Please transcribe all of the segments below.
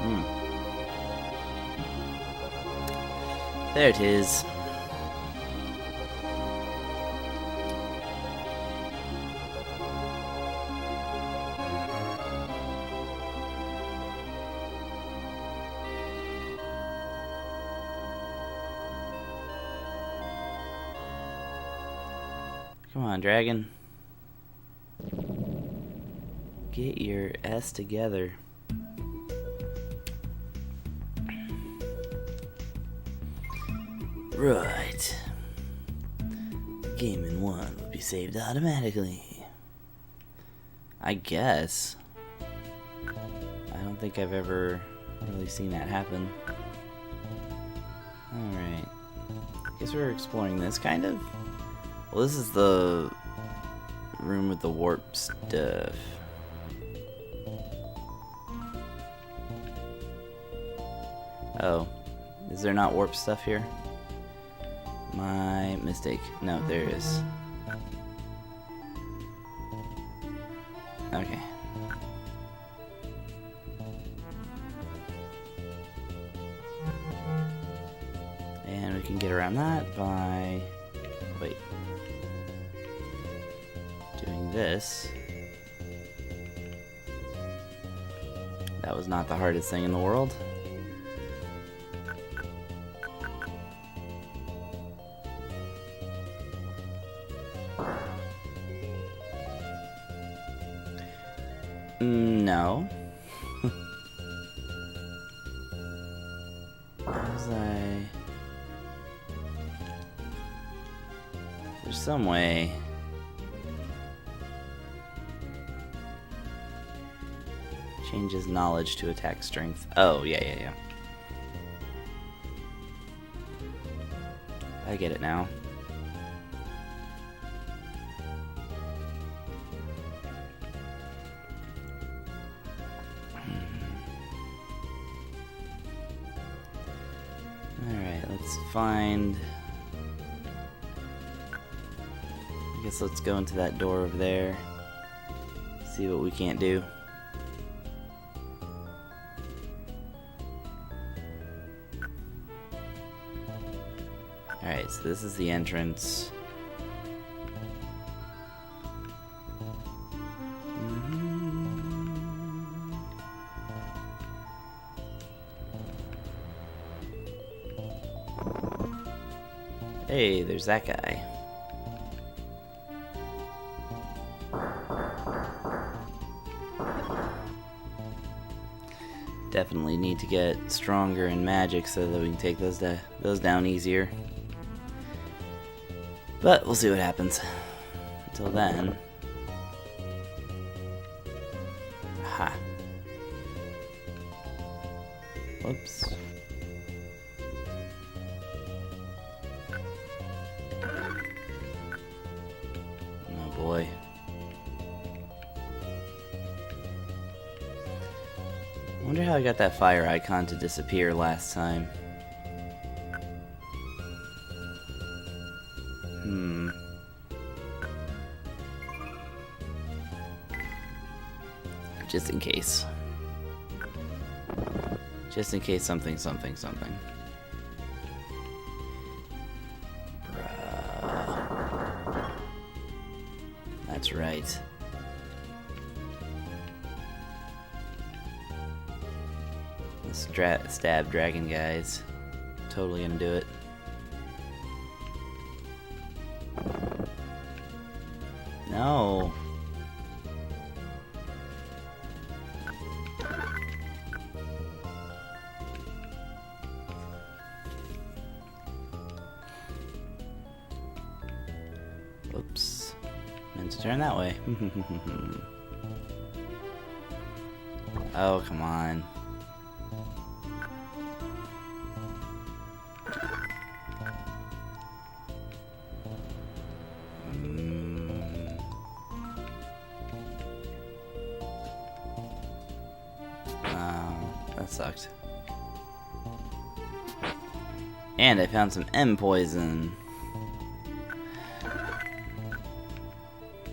Hmm. There it is. Come on, dragon. Get your S together. Right. The game in 1 will be saved automatically. I guess. I don't think I've ever really seen that happen. Alright. Guess we're exploring this, kind of? Well, this is the room with the warp stuff. Oh. Is there not warp stuff here? My mistake. No, there is. Okay. And we can get around that by... wait. Doing this. That was not the hardest thing in the world. No. Was I... There's some way. Changes knowledge to attack strength. Oh, yeah. I get it now. Alright, let's find... I guess let's go into that door over there. See what we can't do. Alright, so this is the entrance. Hey, there's that guy. Definitely need to get stronger in magic so that we can take those down easier. But we'll see what happens. Until then. Ha. Whoops. Oh boy. I wonder how I got that fire icon to disappear last time. Just in case. Just in case something. Bruh. That's right. The stab dragon guys. Totally gonna do it. No. Oops. Meant to turn that way. Oh, come on. That sucked. And I found some M poison.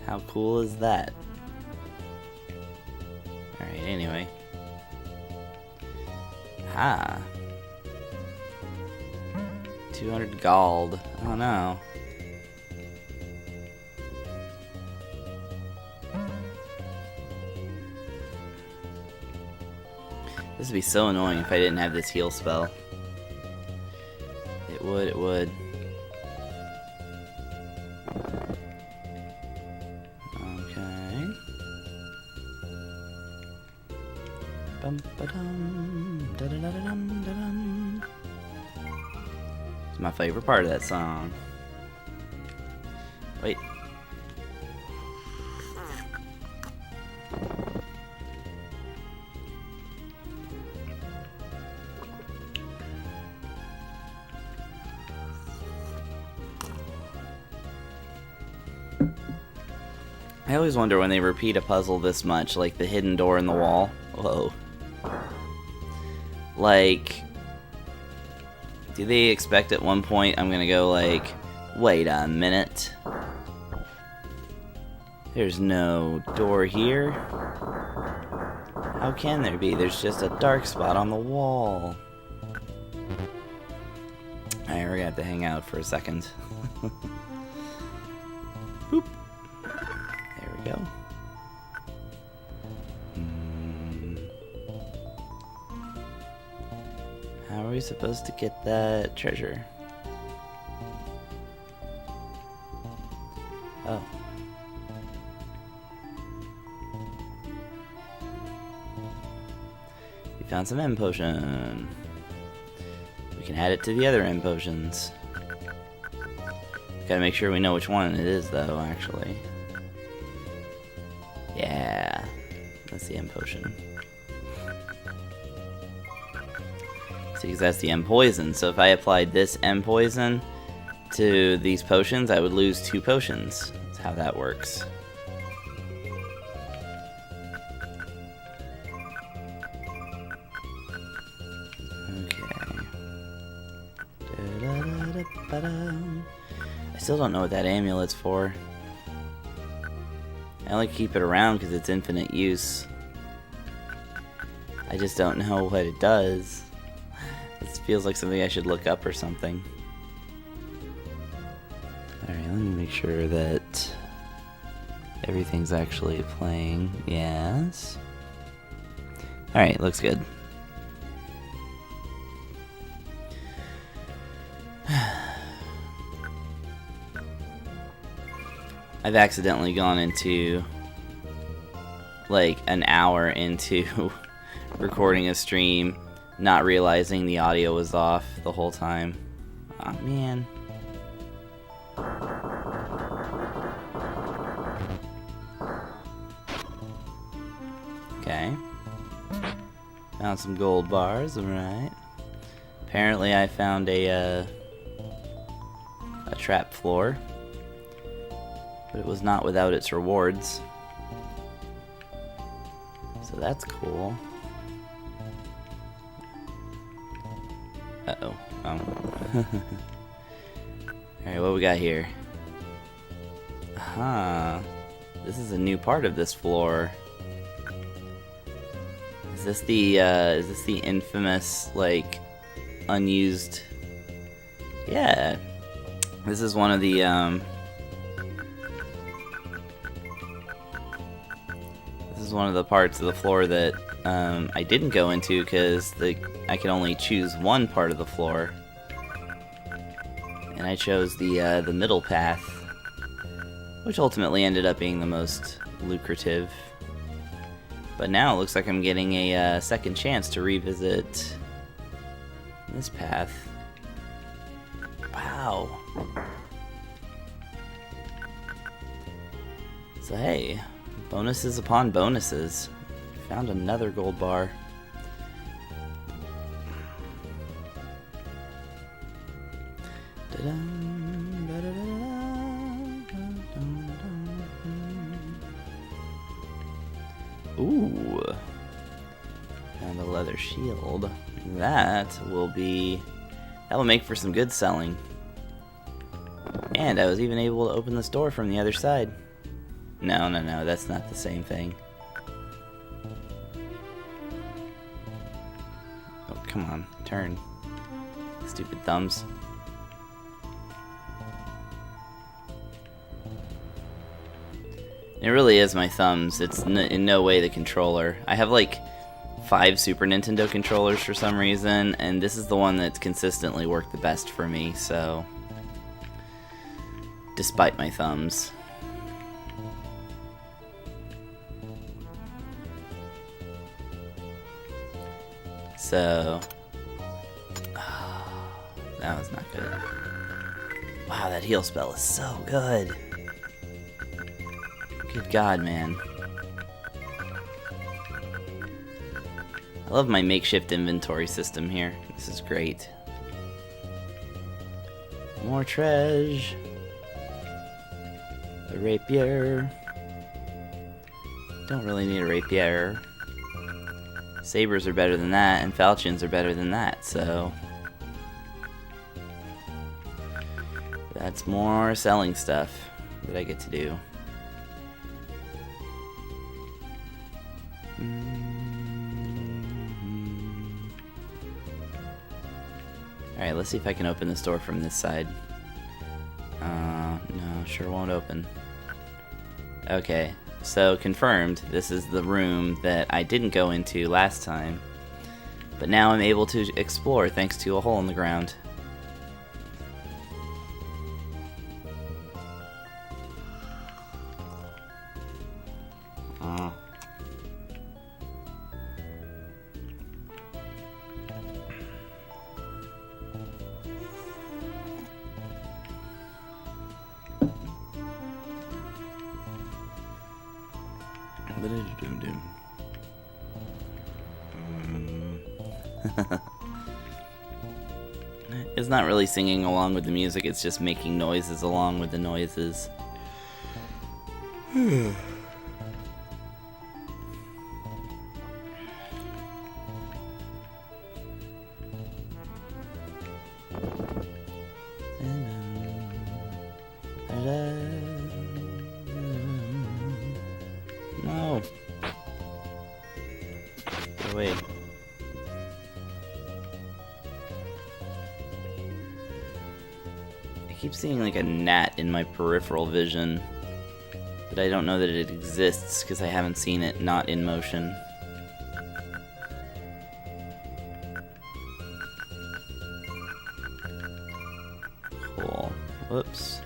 How cool is that? Alright, anyway. Aha. 200 gold. Oh no. This would be so annoying if I didn't have this heal spell. It would, it would. Okay. Bum ba dum da da da da dum da dum. It's my favorite part of that song. Wait. I always wonder when they repeat a puzzle this much, like the hidden door in the wall. Whoa. Like, do they expect at one point I'm gonna go like, wait a minute. There's no door here. How can there be? There's just a dark spot on the wall. Alright, we're gonna have to hang out for a second. Boop. There we go. How are we supposed to get that treasure? Oh. We found some M potion. We can add it to the other M potions. Gotta make sure we know which one it is, though, actually. Yeah. That's the M potion. See, because that's the M poison. So if I applied this M poison to these potions, I would lose 2 potions. That's how that works. I still don't know what that amulet's for. I only keep it around because it's infinite use. I just don't know what it does. This feels like something I should look up or something. Alright, let me make sure that everything's actually playing. Yes. Alright, looks good. I've accidentally gone into like an hour into recording a stream, not realizing the audio was off the whole time. Aw, man. Okay. Found some gold bars, alright. Apparently I found a trap floor. But it was not without its rewards. So that's cool. Uh-oh. Oh. Alright, what we got here? Aha. This is a new part of this floor. Is this the infamous, like, unused... Yeah. This is one of the, This is one of the parts of the floor that I didn't go into because I could only choose one part of the floor, and I chose the middle path, which ultimately ended up being the most lucrative. But now it looks like I'm getting a second chance to revisit this path. Wow. So hey. Bonuses upon bonuses. Found another gold bar. Ooh. Found a leather shield. That will make for some good selling. And I was even able to open this door from the other side. No, that's not the same thing. Oh, Come on, turn. Stupid thumbs. It really is my thumbs. It's in no way the controller. I have like 5 Super Nintendo controllers for some reason, and this is the one that's consistently worked the best for me, so... Despite my thumbs. So... Oh, that was not good. Wow, that heal spell is so good. Good God, man. I love my makeshift inventory system here. This is great. More treasure. The rapier. Don't really need a rapier. Sabers are better than that, and falchions are better than that, so... That's more selling stuff that I get to do. Alright, let's see if I can open this door from this side. No, sure won't open. Okay, so confirmed, this is the room that I didn't go into last time. But now I'm able to explore thanks to a hole in the ground. It's not really singing along with the music, it's just making noises along with the noises. No. Get away. I keep seeing like a gnat in my peripheral vision, but I don't know that it exists because I haven't seen it not in motion. Cool. Whoops.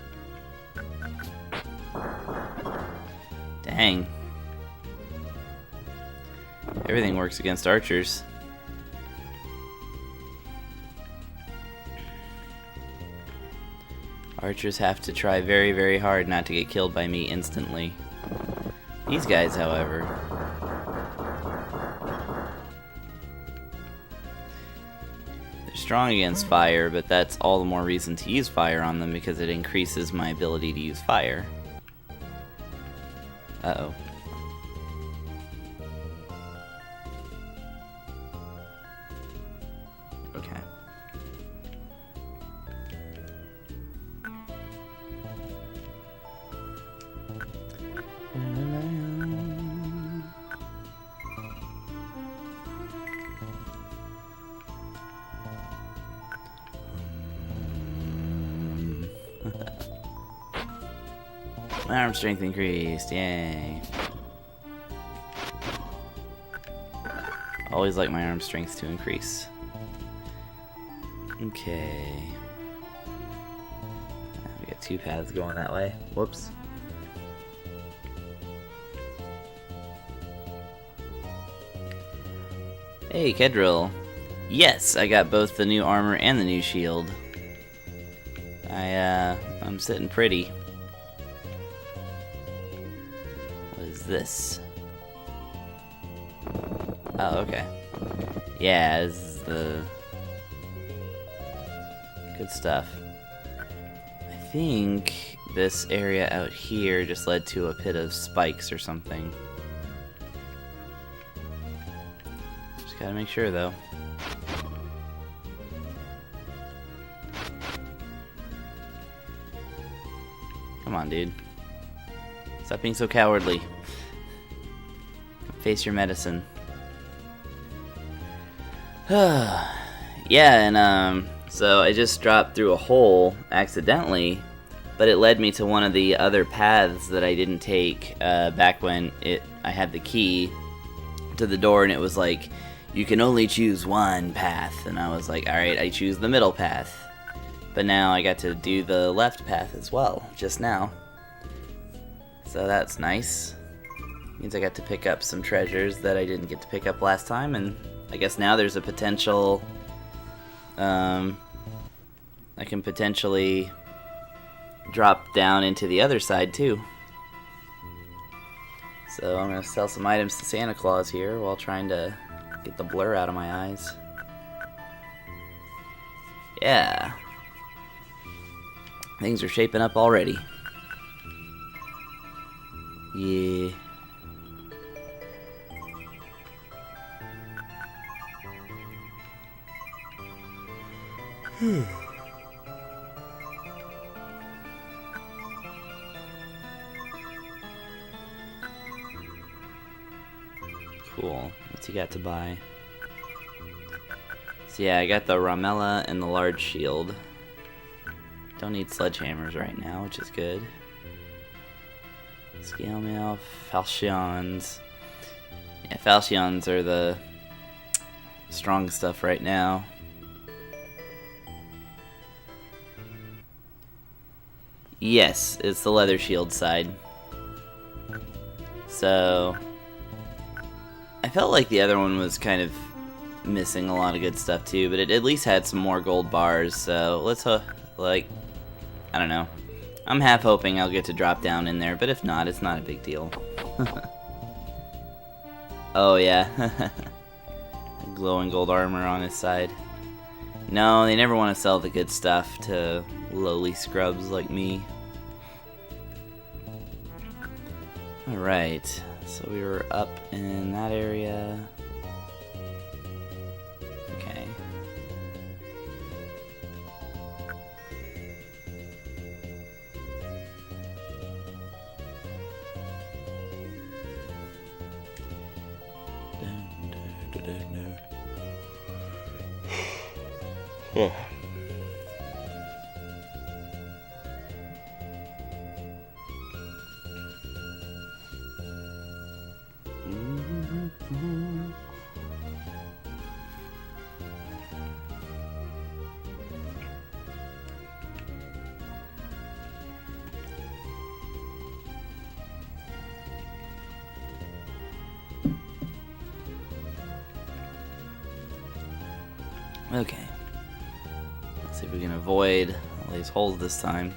Dang. Everything works against archers. Archers have to try very, very hard not to get killed by me instantly. These guys, however... they're strong against fire, but that's all the more reason to use fire on them because it increases my ability to use fire. Uh-oh. Okay. My arm strength increased, yay. Always like my arm strength to increase. Okay. We got 2 paths going that way. Whoops. Hey, Kedril. Yes, I got both the new armor and the new shield. I'm sitting pretty. What is this? Oh, okay. Yeah, this is the good stuff. I think this area out here just led to a pit of spikes or something. Just gotta make sure though. Come on, dude. Stop being so cowardly. Face your medicine. Yeah, and so I just dropped through a hole accidentally, but it led me to one of the other paths that I didn't take back when I had the key to the door, and it was like, you can only choose one path, and I was like, alright, I choose the middle path. But now I got to do the left path as well, just now. So that's nice. Means I got to pick up some treasures that I didn't get to pick up last time, and I guess now there's a potential, I can potentially drop down into the other side too. So I'm gonna sell some items to Santa Claus here while trying to get the blur out of my eyes. Yeah. Things are shaping up already. Yeah. Cool. What's he got to buy? So yeah, I got the Ramella and the large shield. Don't need sledgehammers right now, which is good. Scale mail, falchions. Yeah, falchions are the strong stuff right now. Yes, it's the leather shield side. So I felt like the other one was kind of missing a lot of good stuff too, but it at least had some more gold bars, so let's like, I don't know. I'm half hoping I'll get to drop down in there, but if not, it's not a big deal. Oh yeah. Glowing gold armor on his side. No, they never want to sell the good stuff to lowly scrubs like me. Alright, so we were up in that area. Okay. Yeah. Okay. Let's see if we can avoid all these holes this time.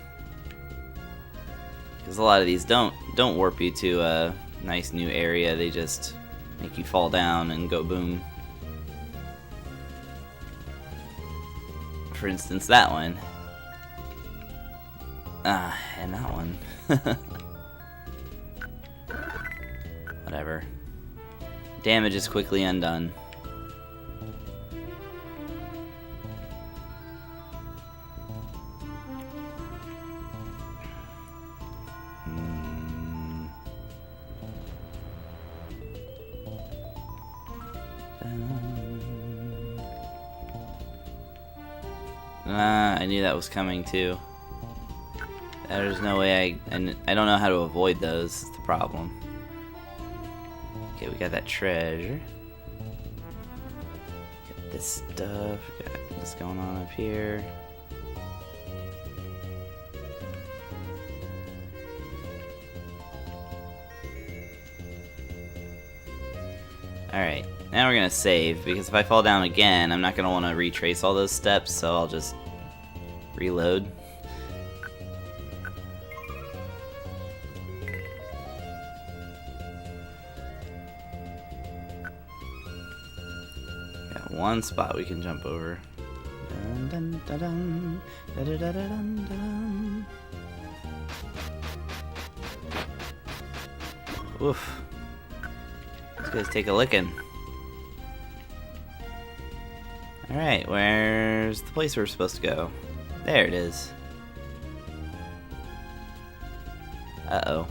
Because a lot of these don't warp you to a nice new area, they just make you fall down and go boom. For instance, that one. And that one. Whatever. Damage is quickly undone. I knew that was coming too. There's no way I don't know how to avoid those. It's the problem. Okay, we got that treasure. Got this stuff. Got this going on up here. Alright, now we're gonna save, because if I fall down again, I'm not gonna want to retrace all those steps, so I'll just reload. Got one spot we can jump over. Dun, dun, dun, dun, dun, dun, dun, dun, dun. Oof. These guys take a licking. Alright, where's the place we're supposed to go? There it is. Uh-oh.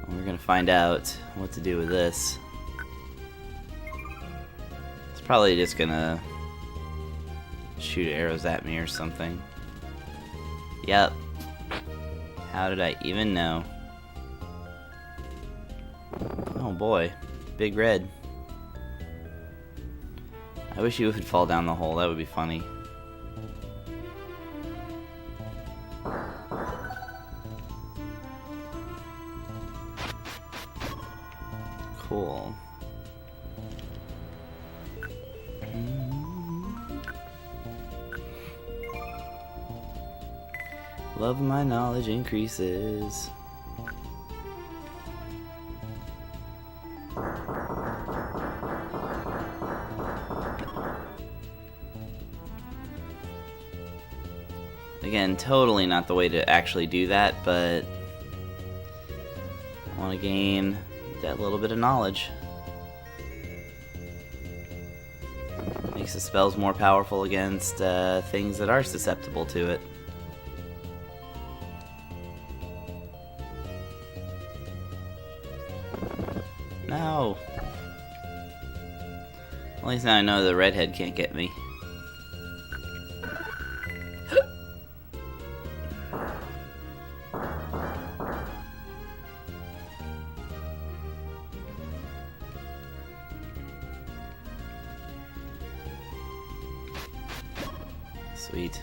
Well, we're gonna find out what to do with this. probably just gonna shoot arrows at me or something. Yep. How did I even know? Oh boy. Big red. I wish you would fall down the hole. That would be funny. Cool. Love my knowledge increases. Again, totally not the way to actually do that, but I want to gain that little bit of knowledge. Makes the spells more powerful against things that are susceptible to it. No! At least now I know the redhead can't get me. Sweet.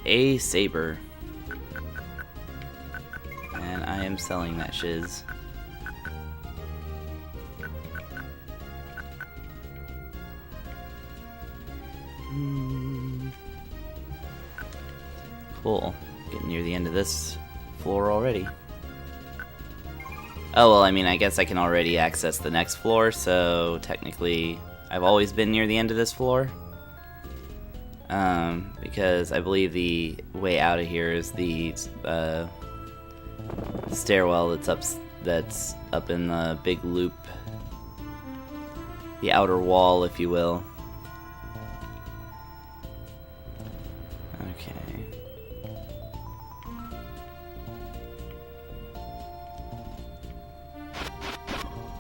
A saber. And I am selling that shiz. Cool. Getting near the end of this floor already. Oh, well, I mean, I guess I can already access the next floor, so technically I've always been near the end of this floor. Because I believe the way out of here is the stairwell that's up in the big loop. The outer wall, if you will. Okay.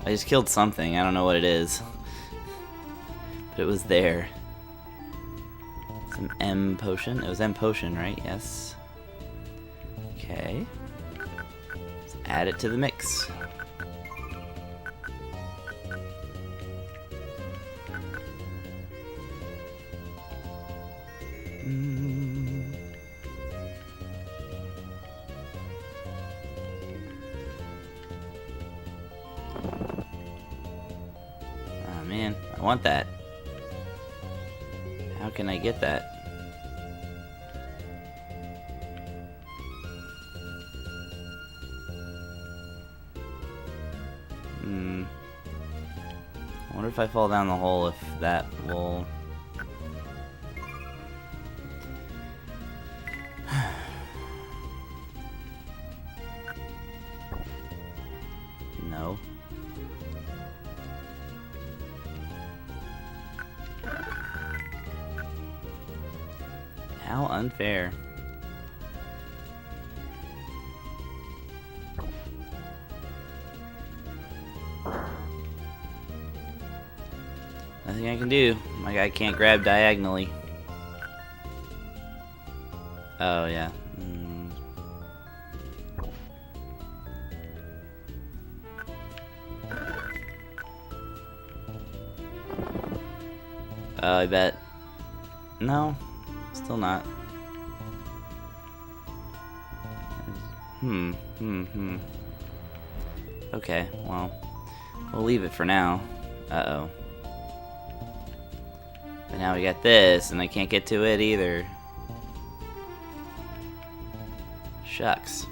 I just killed something. I don't know what it is. But it was there. Some M potion. It was M potion, right? Yes. Okay. Let's add it to the mix. Oh man, I want that. How can I get that? I wonder if I fall down the hole, if that will... No. How unfair. Nothing I can do. My guy can't grab diagonally. Oh, yeah. I bet. No, still not. Okay, well, we'll leave it for now. Uh-oh. But now we got this, and I can't get to it either. Shucks.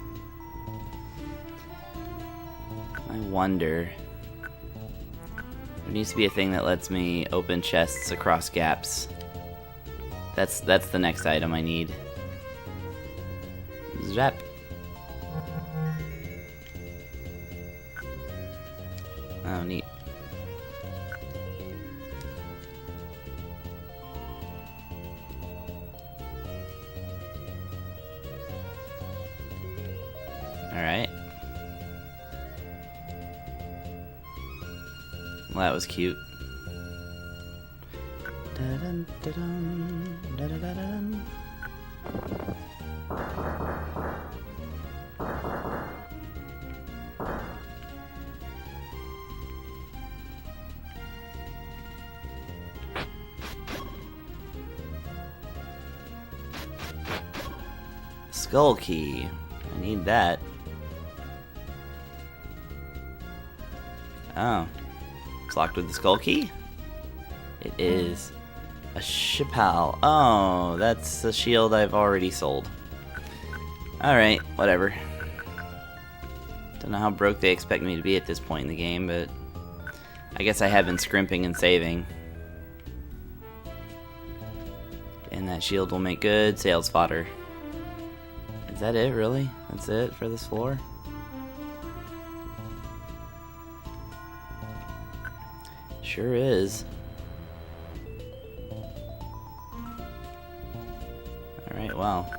I wonder... There needs to be a thing that lets me open chests across gaps. That's the next item I need. Zap. Oh, neat. Alright. Well, that was cute. Skull key. I need that. Oh. It's locked with the skull key? It is a Shipal. Oh, that's a shield I've already sold. Alright, whatever. Don't know how broke they expect me to be at this point in the game, but I guess I have been scrimping and saving. And that shield will make good sales fodder. Is that it, really? That's it for this floor? Sure is. Alright, well.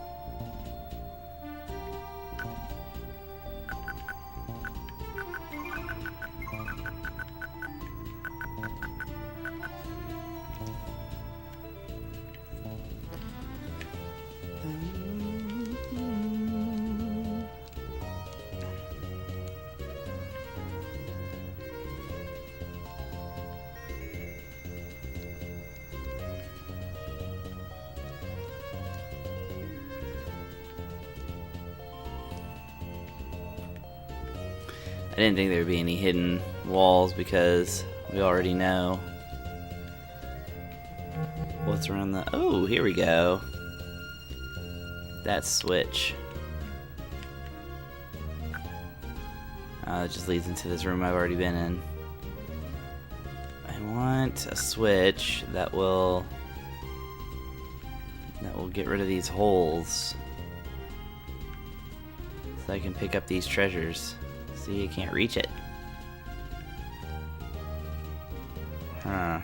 I didn't think there would be any hidden walls because we already know what's around the... Oh, here we go. That switch. It just leads into this room I've already been in. I want a switch that will get rid of these holes so I can pick up these treasures. See, I can't reach it. Huh.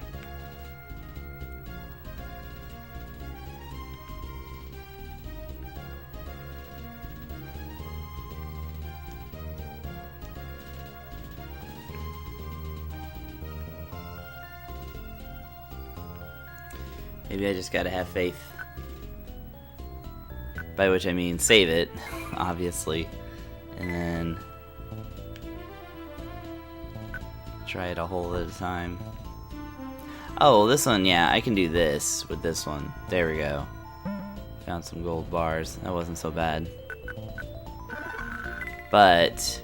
Maybe I just gotta have faith. By which I mean save it, obviously, and then try it a hole at a time. Oh, this one, yeah, I can do this with this one. There we go. Found some gold bars. That wasn't so bad. But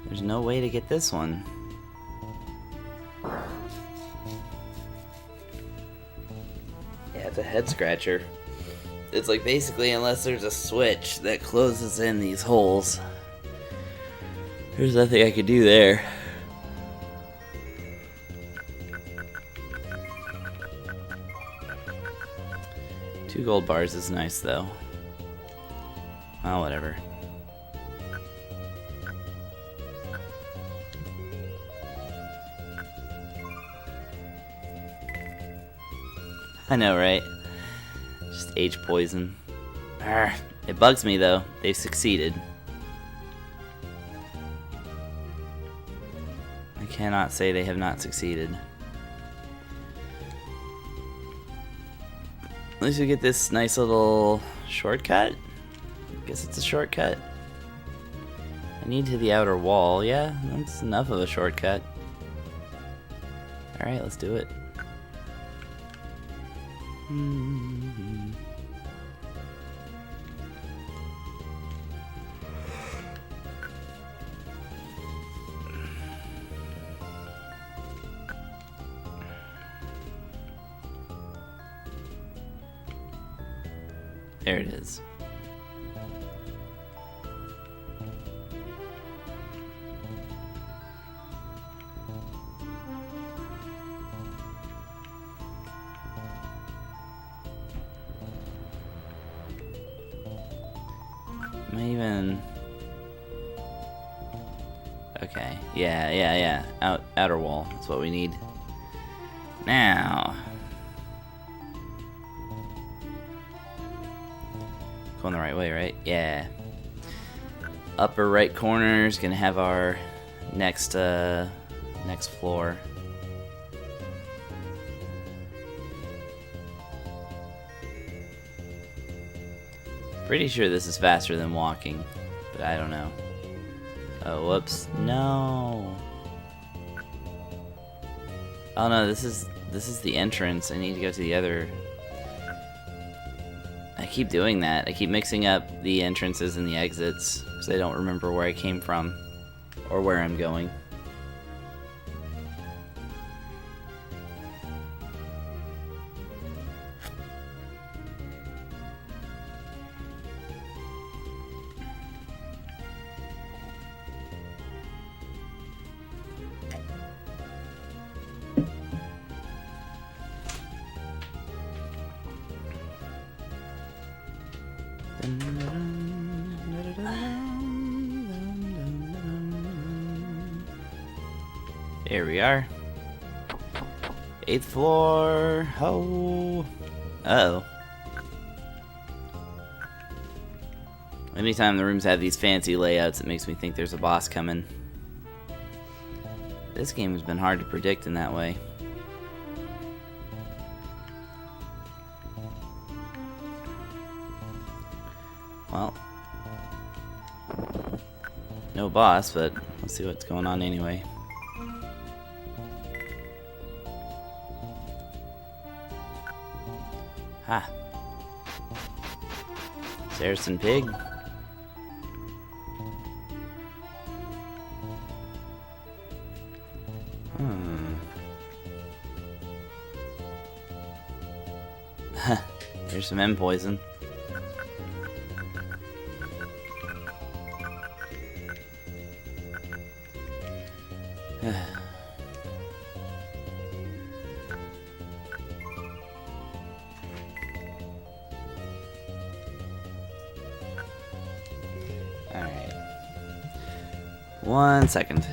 there's no way to get this one. Yeah, it's a head scratcher. It's like basically unless there's a switch that closes in these holes, there's nothing I could do there. Two gold bars is nice though. Oh, whatever. I know, right? Just H poison. Arrgh. It bugs me though. They've succeeded. I cannot say they have not succeeded. At least we get this nice little shortcut. I guess it's a shortcut. I need to the outer wall. Yeah, that's enough of a shortcut. Alright, let's do it. There it is. Am I even... Okay, yeah. Outer wall, that's what we need. Now... Going the right way, right? Yeah. upper right corner is gonna have our next next floor. Pretty sure this is faster than walking, but I don't know. Oh, whoops. No. Oh no, this is the entrance. I need to go to the other. I keep doing that. I keep mixing up the entrances and the exits because I don't remember where I came from or where I'm going. There we are. 8th floor. Oh. Uh-oh. Anytime the rooms have these fancy layouts, it makes me think there's a boss coming. This game has been hard to predict in that way. Well, no boss, but let's see what's going on anyway. Ha! Saracen pig. Here's some M poison. Alright. 1 second.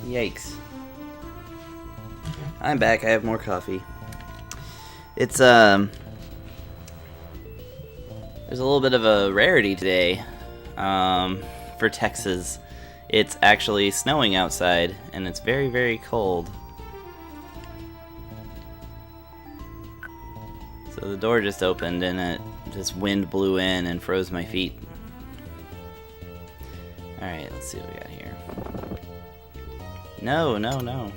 Yikes. I'm back. I have more coffee. It's, there's a little bit of a rarity today, for Texas. It's actually snowing outside, and it's very, very cold. So the door just opened, and this wind blew in and froze my feet. Alright, let's see what we got here. No, no, no.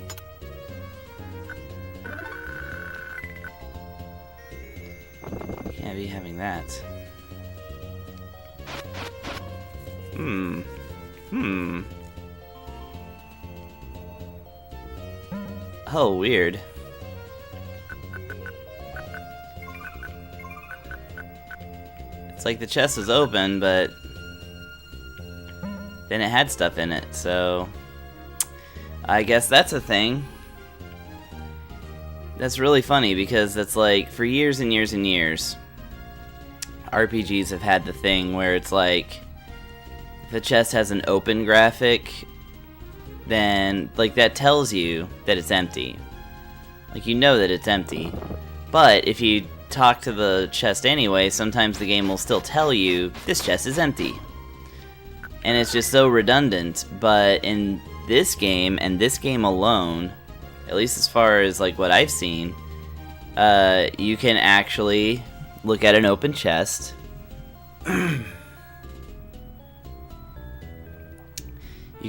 Can't be having that. Oh, weird. It's like the chest was open, but then it had stuff in it, so I guess that's a thing. That's really funny because it's like for years and years and years, RPGs have had the thing where it's like if a chest has an open graphic, then like that tells you that it's empty. Like you know that it's empty. But if you talk to the chest anyway, sometimes the game will still tell you this chest is empty. And it's just so redundant, but in this game and this game alone, at least as far as like what I've seen, you can actually look at an open chest. You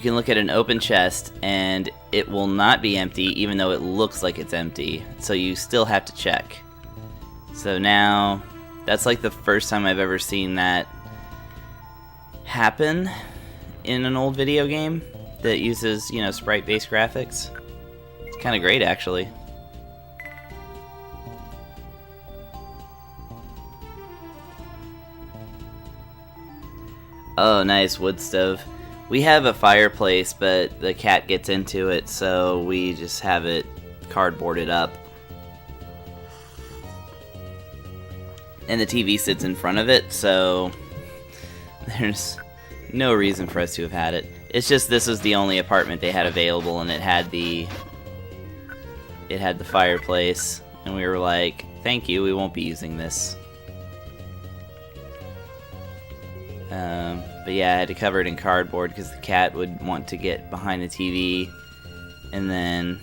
can look at an open chest and it will not be empty even though it looks like it's empty. So you still have to check. So now, that's like the first time I've ever seen that happen in an old video game that uses, you know, sprite-based graphics. It's kind of great, actually. Oh, nice, wood stove. We have a fireplace, but the cat gets into it, so we just have it cardboarded up. And the TV sits in front of it, so there's no reason for us to have had it. It's just this was the only apartment they had available, and it had the fireplace, and we were like, thank you, we won't be using this. But yeah, I had to cover it in cardboard because the cat would want to get behind the TV, and then,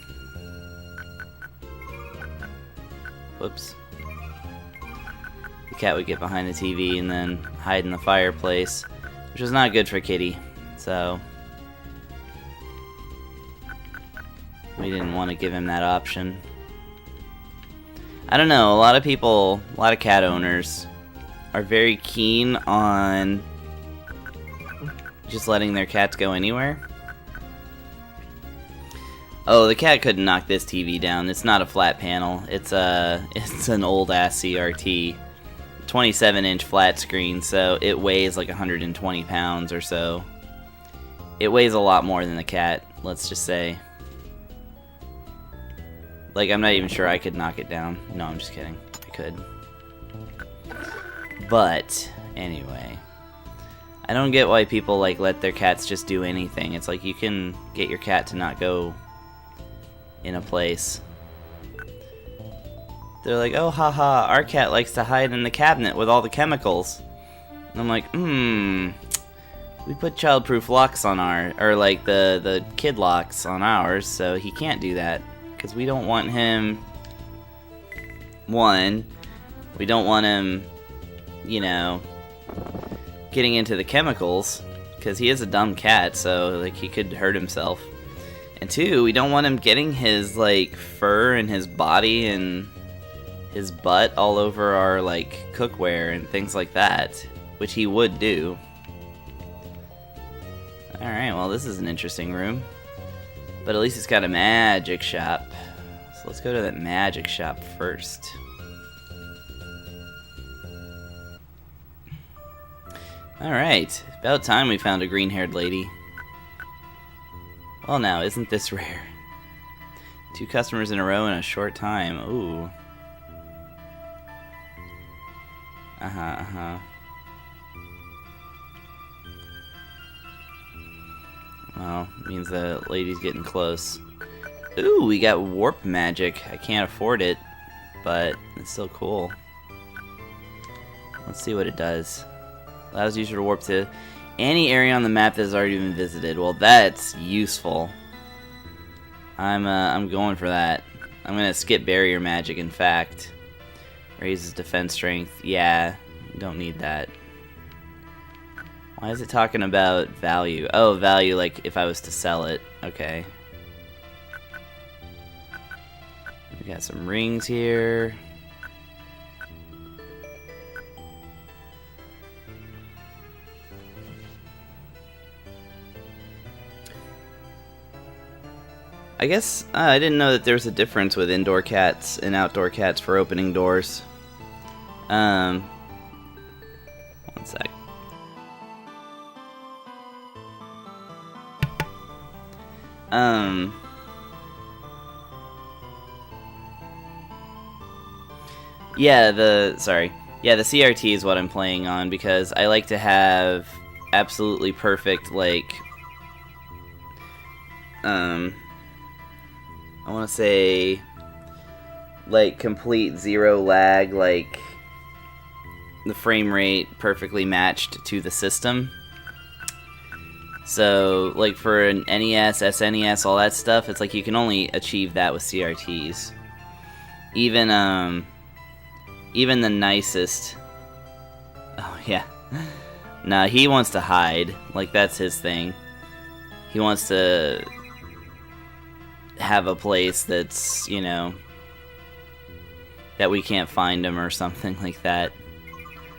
whoops. The cat would get behind the TV and then hide in the fireplace, which was not good for Kitty, so we didn't want to give him that option. I don't know, a lot of people, a lot of cat owners are very keen on just letting their cats go anywhere. Oh, the cat couldn't knock this TV down. It's not a flat panel. It's an old ass CRT. 27-inch flat screen, so it weighs like 120 pounds or so. It weighs a lot more than the cat, let's just say. Like, I'm not even sure I could knock it down. No, I'm just kidding. I could. But, anyway. I don't get why people, like, let their cats just do anything. It's like you can get your cat to not go in a place. They're like, oh, haha, our cat likes to hide in the cabinet with all the chemicals. And I'm like, we put childproof locks on our, or like the kid locks on ours, so he can't do that. Because we don't want him, one, we don't want him, you know, getting into the chemicals, because he is a dumb cat, so like he could hurt himself. And two, we don't want him getting his like fur and his body and his butt all over our like cookware and things like that, which he would do. Alright, well this is an interesting room. But at least it's got a magic shop. So let's go to that magic shop first. Alright, about time we found a green-haired lady. Well now, isn't this rare? 2 customers in a row in a short time. Ooh. Well, means the lady's getting close. Ooh, we got warp magic. I can't afford it, but it's still cool. Let's see what it does. Allows user to warp to any area on the map that has already been visited. Well, that's useful. I'm going for that. I'm gonna skip barrier magic, in fact. Raises defense strength. Yeah, don't need that. Why is it talking about value? Oh, value, like if I was to sell it. Okay. We got some rings here. I guess I didn't know that there was a difference with indoor cats and outdoor cats for opening doors. One sec. Yeah, the CRT is what I'm playing on because I like to have absolutely perfect, like, I want to say, like, complete zero lag, like, the frame rate perfectly matched to the system. So, like, for an NES, SNES, all that stuff, it's like you can only achieve that with CRTs. Even the nicest... Oh, yeah. Nah, he wants to hide. Like, that's his thing. He wants to have a place that's, you know, that we can't find him or something like that.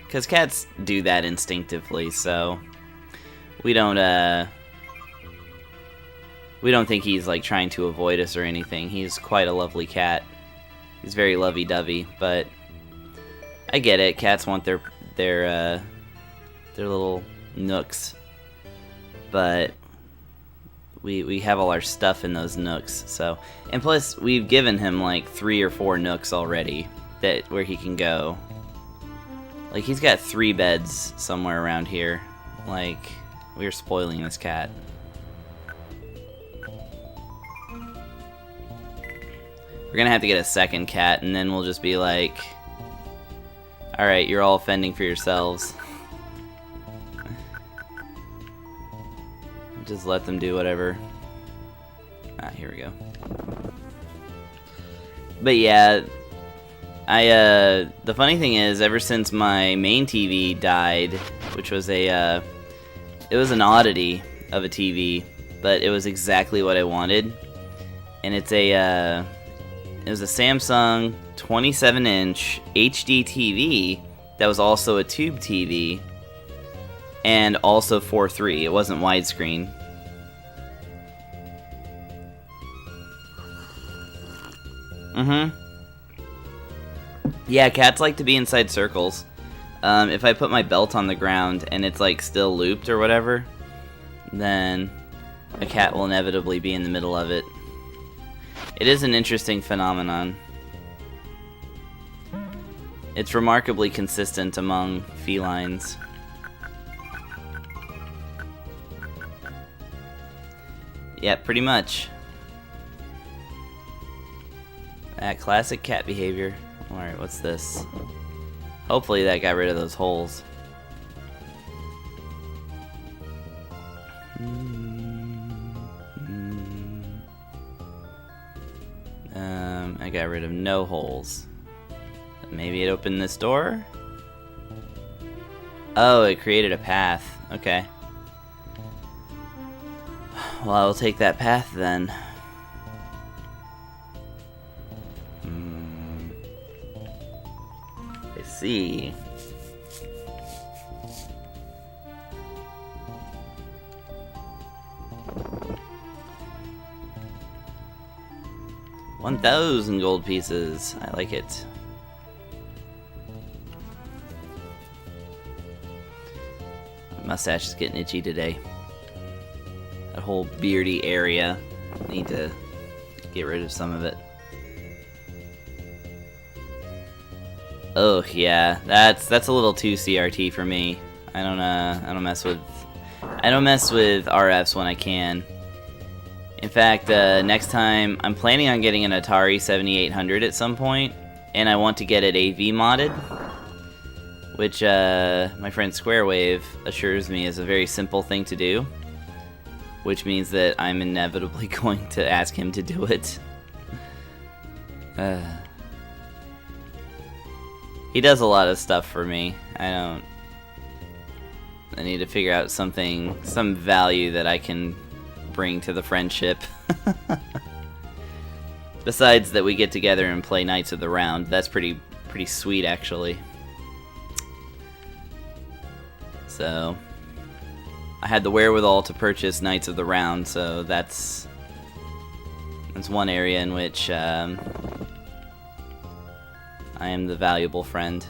Because cats do that instinctively, so we don't think he's, like, trying to avoid us or anything. He's quite a lovely cat. He's very lovey-dovey, but I get it. Cats want their little nooks, but we have all our stuff in those nooks. So, and plus we've given him like 3 or 4 nooks already where he can go. Like, he's got 3 beds somewhere around here. Like, we're spoiling this cat. We're gonna have to get a second cat, and then we'll just be like, alright, you're all fending for yourselves. Just let them do whatever. Ah, here we go. But yeah, the funny thing is, ever since my main TV died, which was it was an oddity of a TV, but it was exactly what I wanted. And it was a Samsung 27-inch HD TV that was also a tube TV and also 4:3. It wasn't widescreen. Yeah, cats like to be inside circles. If I put my belt on the ground and it's like still looped or whatever, then a cat will inevitably be in the middle of it. It is an interesting phenomenon. It's remarkably consistent among felines. Yeah, pretty much. Classic cat behavior. Alright, what's this? Hopefully that got rid of those holes. I got rid of no holes. Maybe it opened this door? Oh, it created a path. Okay. Well, I'll take that path then. I see. $1,000 gold pieces. I like it. My mustache is getting itchy today. That whole beardy area. Need to get rid of some of it. Oh yeah, that's a little too CRT for me. I don't mess with I don't mess with RFs when I can. In fact, next time, I'm planning on getting an Atari 7800 at some point, and I want to get it AV modded, which my friend Squarewave assures me is a very simple thing to do, which means that I'm inevitably going to ask him to do it. He does a lot of stuff for me. I need to figure out some value that I can bring to the friendship. Besides that we get together and play Knights of the Round. That's pretty sweet, actually. So I had the wherewithal to purchase Knights of the Round, so that's one area in which I am the valuable friend.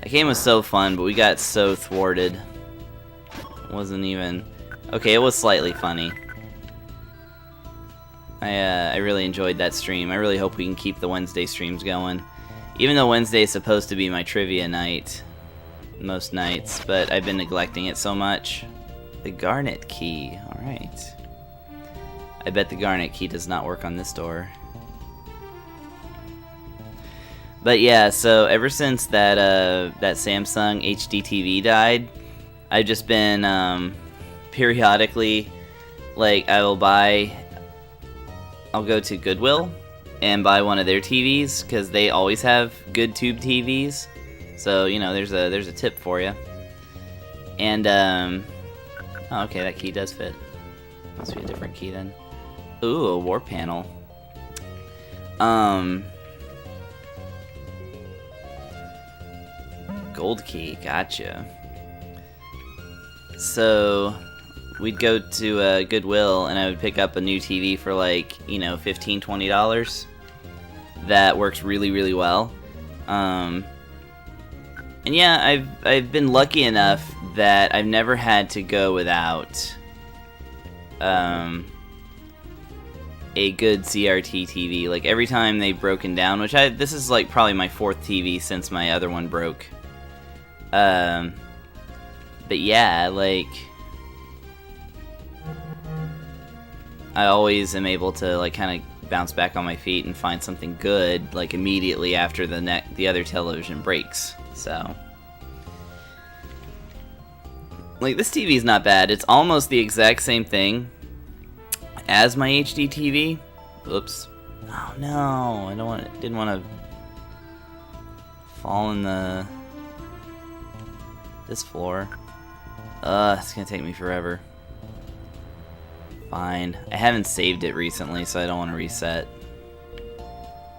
That game was so fun, but we got so thwarted. It wasn't even... Okay, it was slightly funny. I really enjoyed that stream. I really hope we can keep the Wednesday streams going. Even though Wednesday is supposed to be my trivia night most nights, but I've been neglecting it so much. The Garnet key, alright. I bet the Garnet key does not work on this door. But yeah, so ever since that Samsung HD TV died, I've just been periodically, like, I'll go to Goodwill and buy one of their TVs because they always have good tube TVs. So, you know, there's a tip for you. And oh, okay, that key does fit. Must be a different key then. Ooh, a war panel. Gold key, gotcha. So we'd go to Goodwill and I would pick up a new TV for like, you know, $15, $20. That works really, really well. And yeah, I've been lucky enough that I've never had to go without a good CRT TV. Like every time they've broken down, which this is like probably my 4th TV since my other one broke. But yeah, like I always am able to like kind of bounce back on my feet and find something good like immediately after the other television breaks. So like this TV is not bad. It's almost the exact same thing as my HD TV. Oops. Oh no, didn't want to fall in this floor. It's gonna take me forever. Fine. I haven't saved it recently, so I don't want to reset.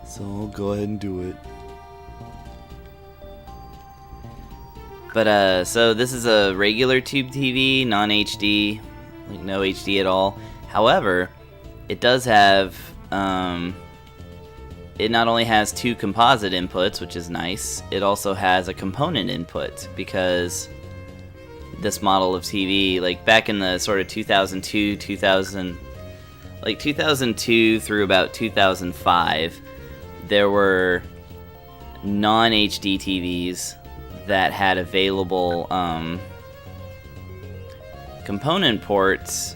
So I'll go ahead and do it. But so this is a regular tube TV, non-HD, like no HD at all. However, it does have it not only has 2 composite inputs, which is nice, it also has a component input, because this model of TV, like back in the sort of 2002 through about 2005, there were non-HD TVs that had available component ports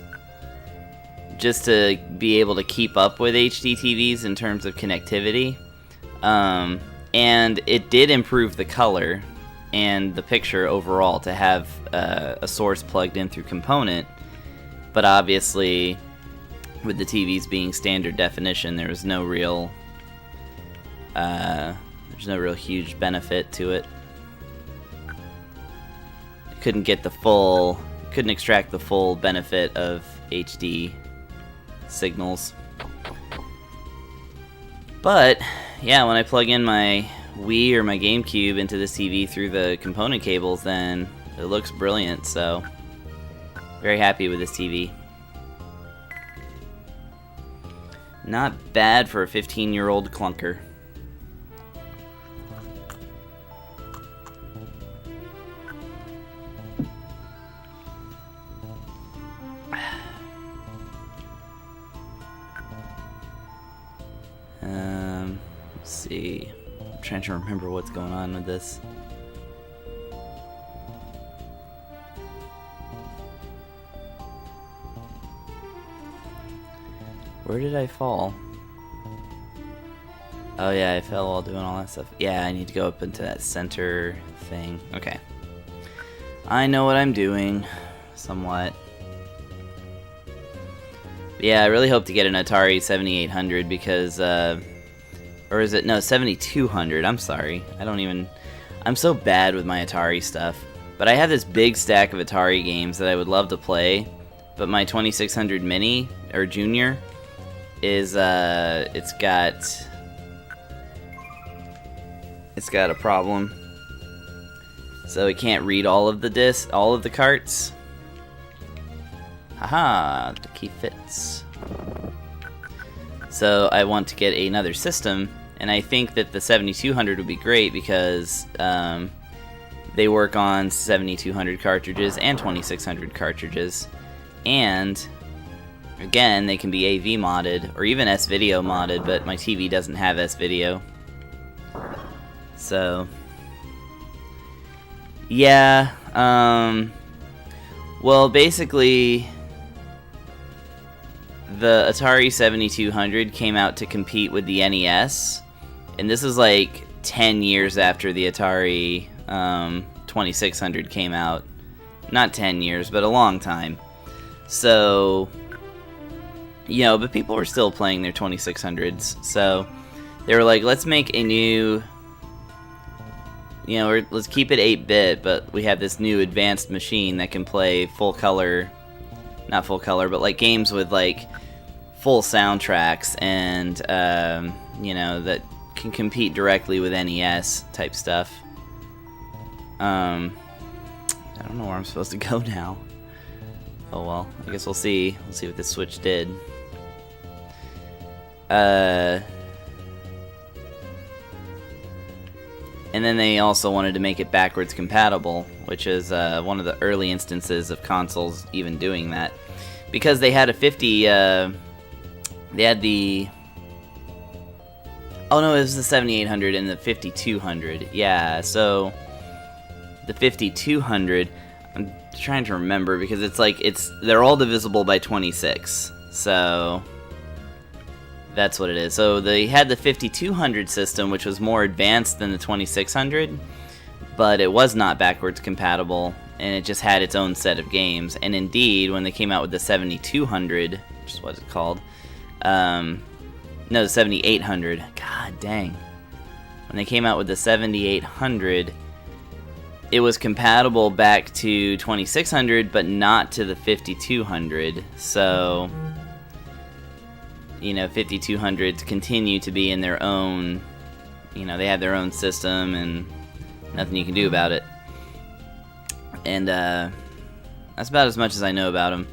just to be able to keep up with HD TVs in terms of connectivity. And it did improve the color and the picture overall to have a source plugged in through component, but obviously with the TVs being standard definition, there's no real huge benefit to it. Couldn't extract the full benefit of HD signals. But yeah, when I plug in my Wii or my GameCube into this TV through the component cables, then it looks brilliant. So very happy with this TV. Not bad for a 15-year-old clunker. Let's see. I'm trying to remember what's going on with this. Where did I fall? Oh yeah, I fell while doing all that stuff. Yeah, I need to go up into that center thing. Okay. I know what I'm doing. Somewhat. Yeah, I really hope to get an Atari 7800 because, or is it, no, 7200, I'm sorry. I'm so bad with my Atari stuff. But I have this big stack of Atari games that I would love to play, but my 2600 Mini, or Junior, is, it's got a problem. So it can't read all of the carts. Haha, the key fits. So I want to get another system, and I think that the 7200 would be great because they work on 7200 cartridges and 2600 cartridges, and again, they can be AV modded or even S-Video modded, but my TV doesn't have S-Video. So yeah, well, basically the Atari 7200 came out to compete with the NES, and this is like 10 years after the Atari 2600 came out. Not 10 years, but a long time. So, you know, but people were still playing their 2600s, so they were like, let's make a new, you know, let's keep it 8-bit, but we have this new advanced machine that can play full color, not full color, but like games with like full soundtracks and, you know, that can compete directly with NES type stuff. I don't know where I'm supposed to go now. Oh well, I guess we'll see. We'll see what this Switch did. And then they also wanted to make it backwards compatible, which is one of the early instances of consoles even doing that. Because they had a 50, they had the, oh no, it was the 7800 and the 5200. Yeah, so the 5200, I'm trying to remember because it's like, they're all divisible by 26. So that's what it is. So they had the 5200 system, which was more advanced than the 2600, but it was not backwards compatible, and it just had its own set of games. And indeed, when they came out with the 7200, which is what it's called, no, the 7800, god dang. When they came out with the 7800, it was compatible back to 2600, but not to the 5200, so, you know, 5200s continue to be in their own, you know, they have their own system, and nothing you can do about it. And, that's about as much as I know about them.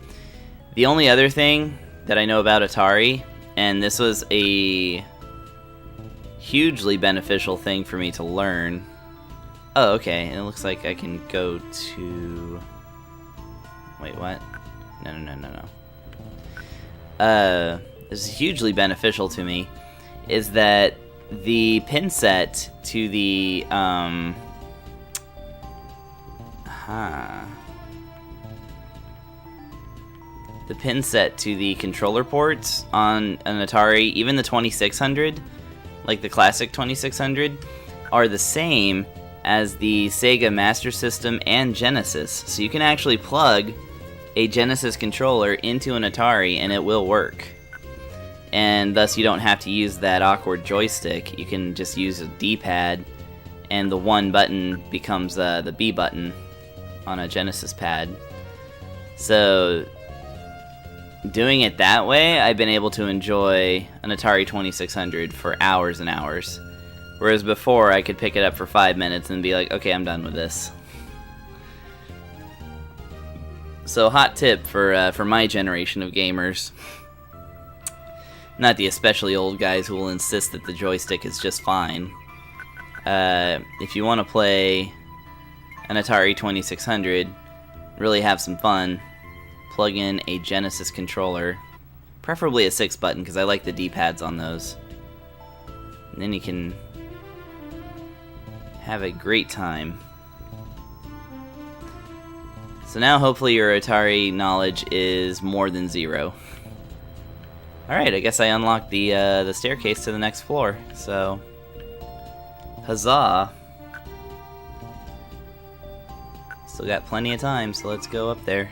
The only other thing that I know about Atari, and this was a hugely beneficial thing for me to learn. Oh, okay, and it looks like I can go to... Wait, what? No. This is hugely beneficial to me, is that the pin set to the, the pin set to the controller ports on an Atari, even the 2600, like the classic 2600, are the same as the Sega Master System and Genesis. So you can actually plug a Genesis controller into an Atari and it will work. And thus you don't have to use that awkward joystick. You can just use a D-pad, and the one button becomes the B button on a Genesis pad. So doing it that way, I've been able to enjoy an Atari 2600 for hours and hours. Whereas before, I could pick it up for 5 minutes and be like, okay, I'm done with this. So, hot tip for my generation of gamers. Not the especially old guys who will insist that the joystick is just fine. If you want to play an Atari 2600, really have some fun, plug in a Genesis controller, preferably a 6-button, because I like the D-pads on those. And then you can have a great time. So now hopefully your Atari knowledge is more than 0. Alright, I guess I unlocked the staircase to the next floor, so... Huzzah! Still got plenty of time, so let's go up there.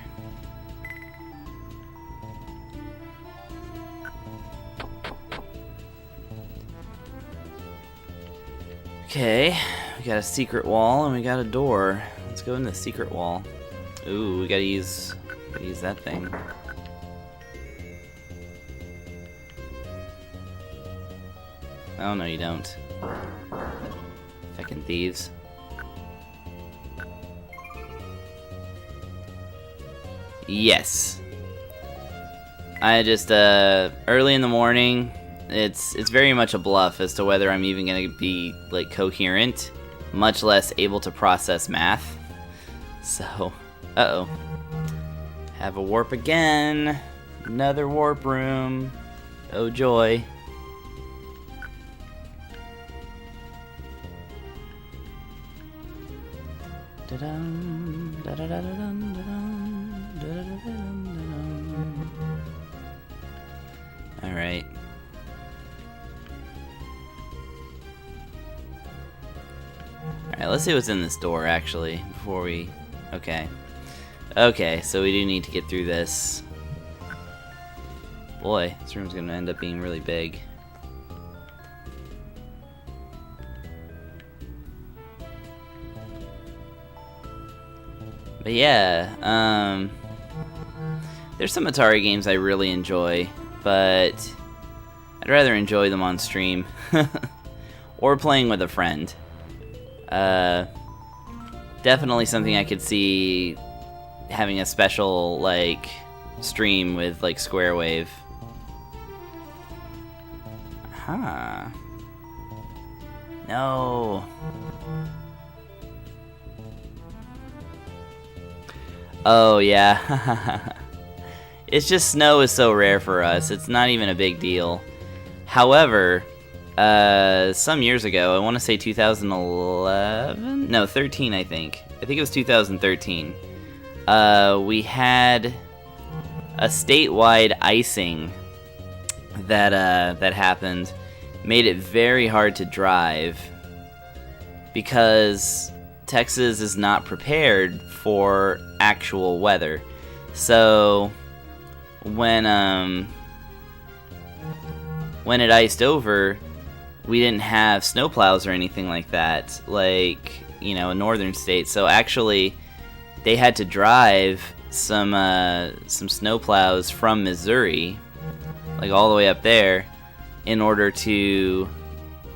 Okay, we got a secret wall and we got a door. Let's go in the secret wall. Ooh, we gotta use that thing. Oh, no, you don't. Feckin' thieves. Yes. I just, early in the morning, it's very much a bluff as to whether I'm even gonna be, like, coherent, much less able to process math. So, uh-oh. Have a warp again. Another warp room. Oh, joy. Alright. Alright, let's see what's in this door, actually, before we... Okay. Okay, so we do need to get through this. Boy, this room's gonna end up being really big. But yeah, there's some Atari games I really enjoy, but I'd rather enjoy them on stream or playing with a friend. Definitely something I could see having a special, like, stream with, like, Square Wave. Huh. No. Oh, yeah. It's just snow is so rare for us. It's not even a big deal. However, some years ago, I want to say 2011? No, 13, I think. I think it was 2013. We had a statewide icing that happened. Made it very hard to drive because Texas is not prepared for actual weather. So when it iced over, we didn't have snowplows or anything like that, like, you know, a northern state. So actually, they had to drive some snowplows from Missouri, like all the way up there, in order to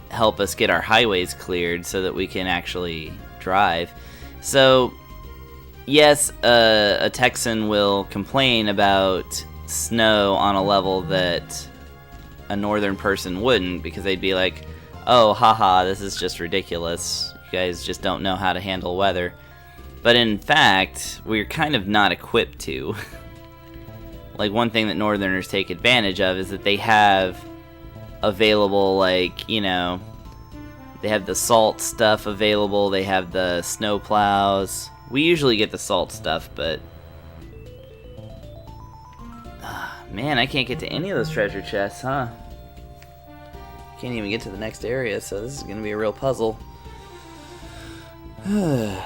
help us get our highways cleared so that we can actually drive. So, yes, a Texan will complain about snow on a level that a northern person wouldn't, because they'd be like, oh, haha, this is just ridiculous. You guys just don't know how to handle weather. But in fact, we're kind of not equipped to. Like, one thing that northerners take advantage of is that they have available, like, you know, they have the salt stuff available, they have the snow plows. We usually get the salt stuff, but man, I can't get to any of those treasure chests, huh? Can't even get to the next area, so this is gonna be a real puzzle. Well,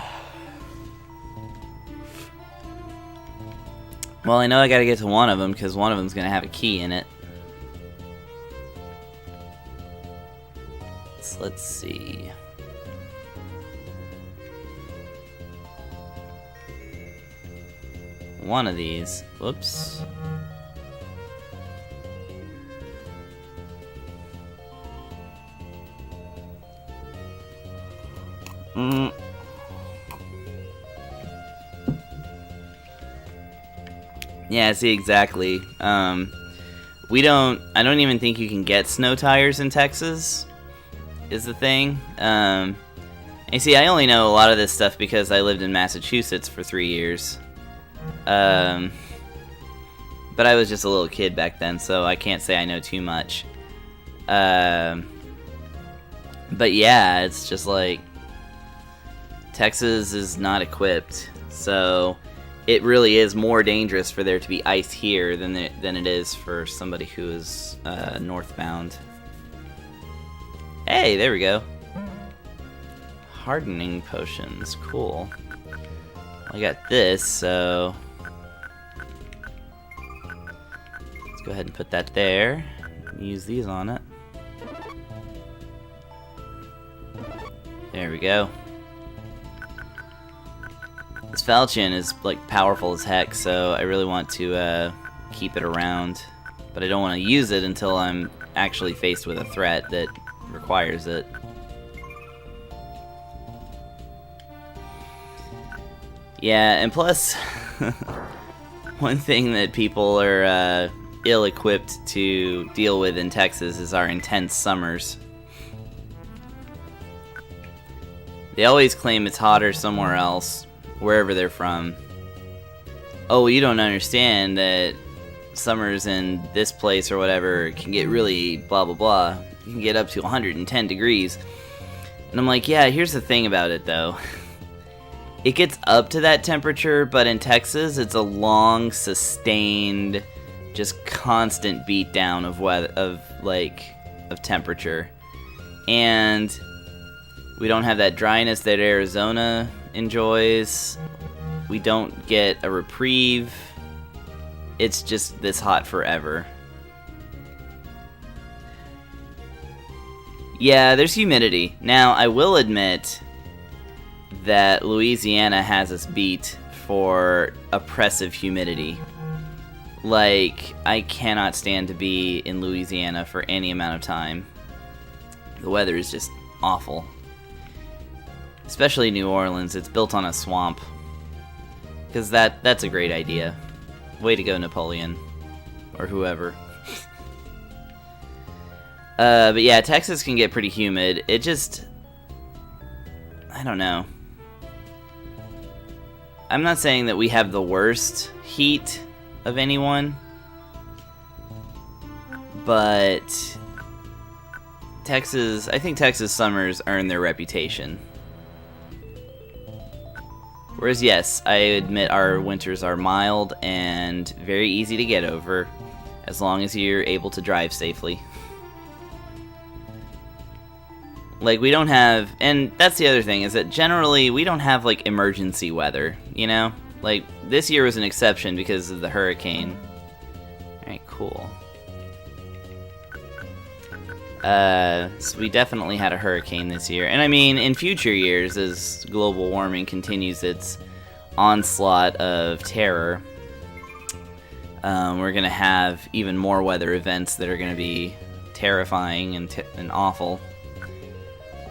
I know I gotta get to one of them, because one of them's gonna have a key in it. So let's see. One of these. Whoops. Yeah, see, exactly. I don't even think you can get snow tires in Texas, is the thing. And you see, I only know a lot of this stuff because I lived in Massachusetts for 3 years. But I was just a little kid back then, so I can't say I know too much. But yeah, it's just like, Texas is not equipped. So it really is more dangerous for there to be ice here than it is for somebody who is northbound. Hey, there we go. Hardening potions, cool. I got this, so let's go ahead and put that there. Use these on it. There we go. This falchion is like powerful as heck, so I really want to keep it around, but I don't want to use it until I'm actually faced with a threat that requires it. Yeah, and plus, one thing that people are ill-equipped to deal with in Texas is our intense summers. They always claim it's hotter somewhere else, wherever they're from. Oh, you don't understand that summers in this place or whatever can get really blah blah blah. You can get up to 110 degrees. And I'm like, yeah, here's the thing about it though. It gets up to that temperature, but in Texas, it's a long, sustained, just constant beatdown of weather, of temperature, and we don't have that dryness that Arizona enjoys. We don't get a reprieve. It's just this hot forever. Yeah, there's humidity. Now, I will admit that Louisiana has us beat for oppressive humidity. Like, I cannot stand to be in Louisiana for any amount of time. The weather is just awful. Especially New Orleans, it's built on a swamp. Because that's a great idea. Way to go, Napoleon. Or whoever. But yeah, Texas can get pretty humid. It just... I don't know. I'm not saying that we have the worst heat of anyone, but Texas, I think Texas summers earn their reputation. Whereas, yes, I admit our winters are mild and very easy to get over, as long as you're able to drive safely. Like, we don't have, and that's the other thing, is that generally we don't have, like, emergency weather, you know? Like, this year was an exception because of the hurricane. Alright, cool. So we definitely had a hurricane this year. And I mean, in future years, as global warming continues its onslaught of terror, we're gonna have even more weather events that are gonna be terrifying and awful.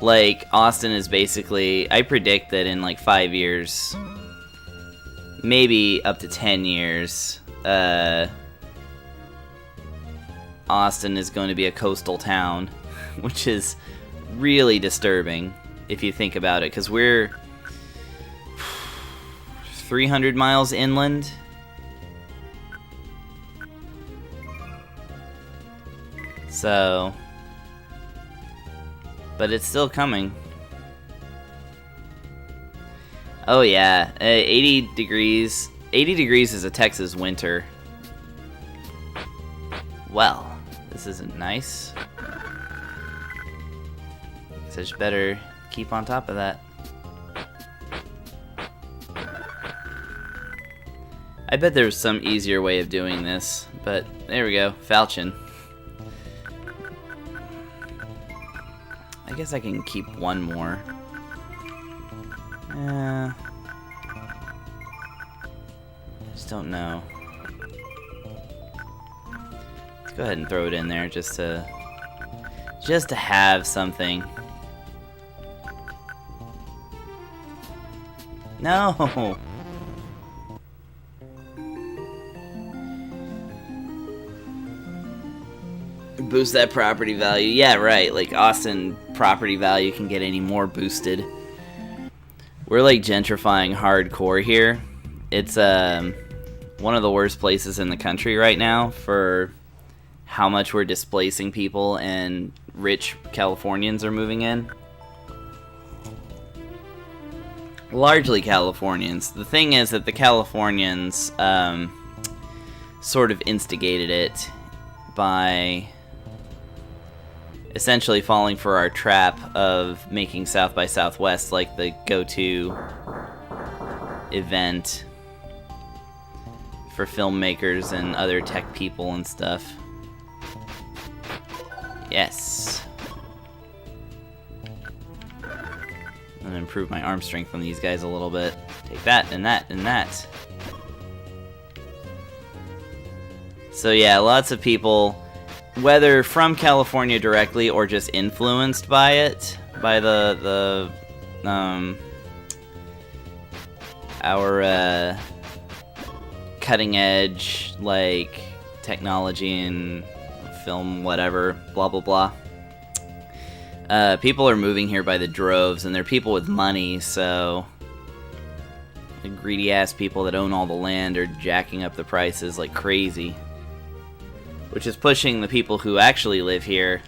Like, Austin is basically, I predict that in like 5 years, maybe up to 10 years, Austin is going to be a coastal town, which is really disturbing if you think about it, because we're 300 miles inland. So... but it's still coming. Oh yeah, 80 degrees. 80 degrees is a Texas winter. Well, this isn't nice. Guess I just better keep on top of that. I bet there's some easier way of doing this, but there we go, falchion. I guess I can keep one more. I just don't know. Let's go ahead and throw it in there just to have something. No. Boost that property value. Yeah, right. Like, Austin property value can get any more boosted. We're like gentrifying hardcore here. It's one of the worst places in the country right now for how much we're displacing people and rich Californians are moving in. largely Californians. The thing is that the Californians sort of instigated it by essentially falling for our trap of making South by Southwest like the go-to event for filmmakers and other tech people and stuff. Yes. I'm gonna improve my arm strength on these guys a little bit. Take that, and that, and that. So yeah, lots of people, whether from California directly or just influenced by it, by our cutting edge, like, technology and film, whatever, blah blah blah. People are moving here by the droves, and they're people with money, so the greedy ass people that own all the land are jacking up the prices like crazy, which is pushing the people who actually live here.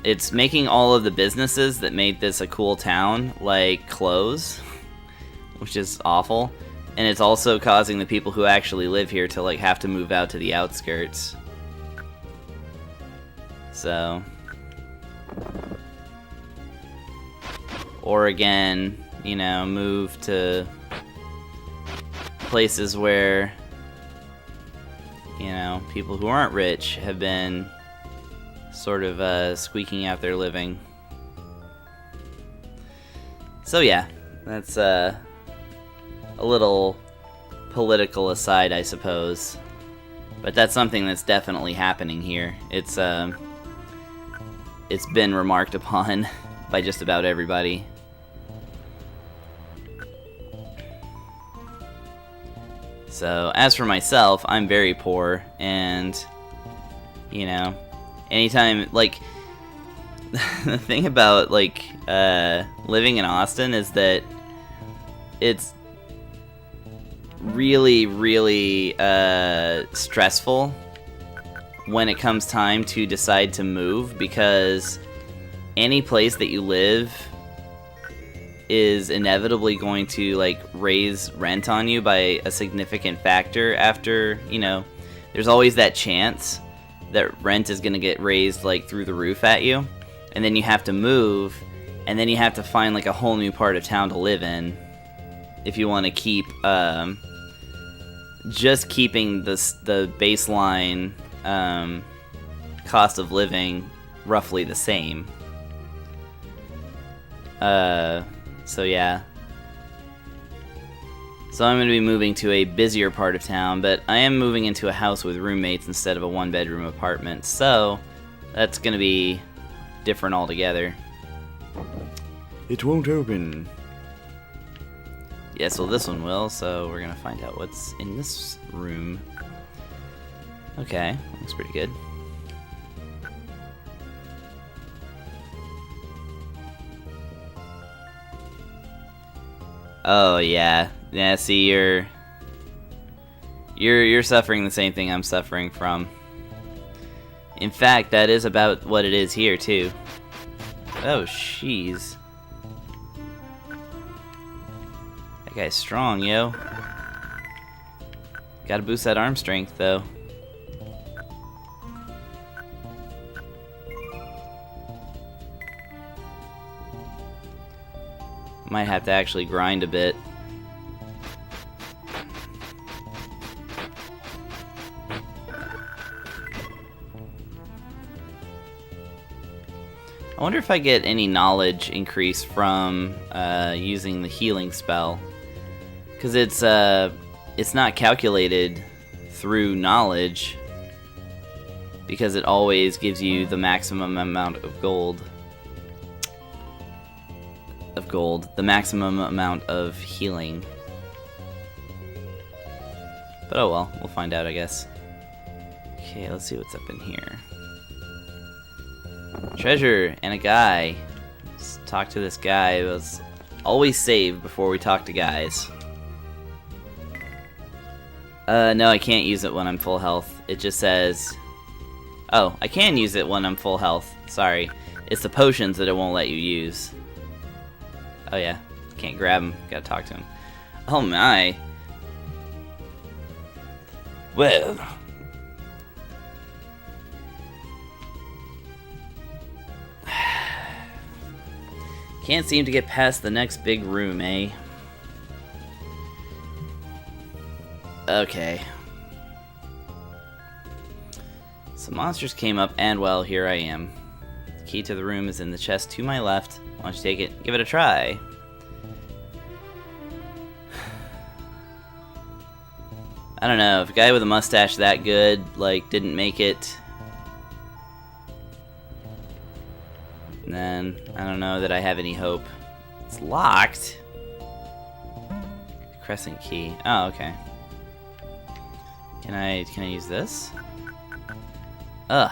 It's making all of the businesses that made this a cool town, like, close, which is awful. And it's also causing the people who actually live here to, like, have to move out to the outskirts. So, or again, you know, move to places where, you know, people who aren't rich have been sort of squeaking out their living. So yeah, that's a little political aside, I suppose. But that's something that's definitely happening here. It's been remarked upon by just about everybody. So, as for myself, I'm very poor, and, you know, anytime, like, the thing about, like, living in Austin is that it's really, really stressful when it comes time to decide to move, because any place that you live is inevitably going to, like, raise rent on you by a significant factor after, you know, there's always that chance that rent is going to get raised, like, through the roof at you, and then you have to move, and then you have to find, like, a whole new part of town to live in if you want to keep, just keeping the baseline cost of living roughly the same. So yeah. So I'm going to be moving to a busier part of town, but I am moving into a house with roommates instead of a one-bedroom apartment, so that's going to be different altogether. It won't open. Yes, well, this one will, so we're going to find out what's in this room. Okay, looks pretty good. Oh yeah, yeah. See, you're suffering the same thing I'm suffering from. In fact, that is about what it is here too. Oh, jeez. That guy's strong, yo. Gotta boost that arm strength, though. Might have to actually grind a bit. I wonder if I get any knowledge increase from using the healing spell, because it's not calculated through knowledge, because it always gives you the maximum amount of gold. The maximum amount of healing. But oh well, we'll find out, I guess. Okay, let's see what's up in here. Treasure and a guy. Let's talk to this guy. Let's always save before we talk to guys. No, I can't use it when I'm full health. It just says... Oh, I can use it when I'm full health. Sorry. It's the potions that it won't let you use. Oh yeah. Can't grab him. Gotta talk to him. Oh my. Well. Can't seem to get past the next big room, eh? Okay. Some monsters came up, and well, here I am. The key to the room is in the chest to my left. Why don't you take it? Give it a try. I don't know, if a guy with a mustache that good, like, didn't make it, then I don't know that I have any hope. It's locked. Crescent key. Oh, okay. Can I use this? Ugh.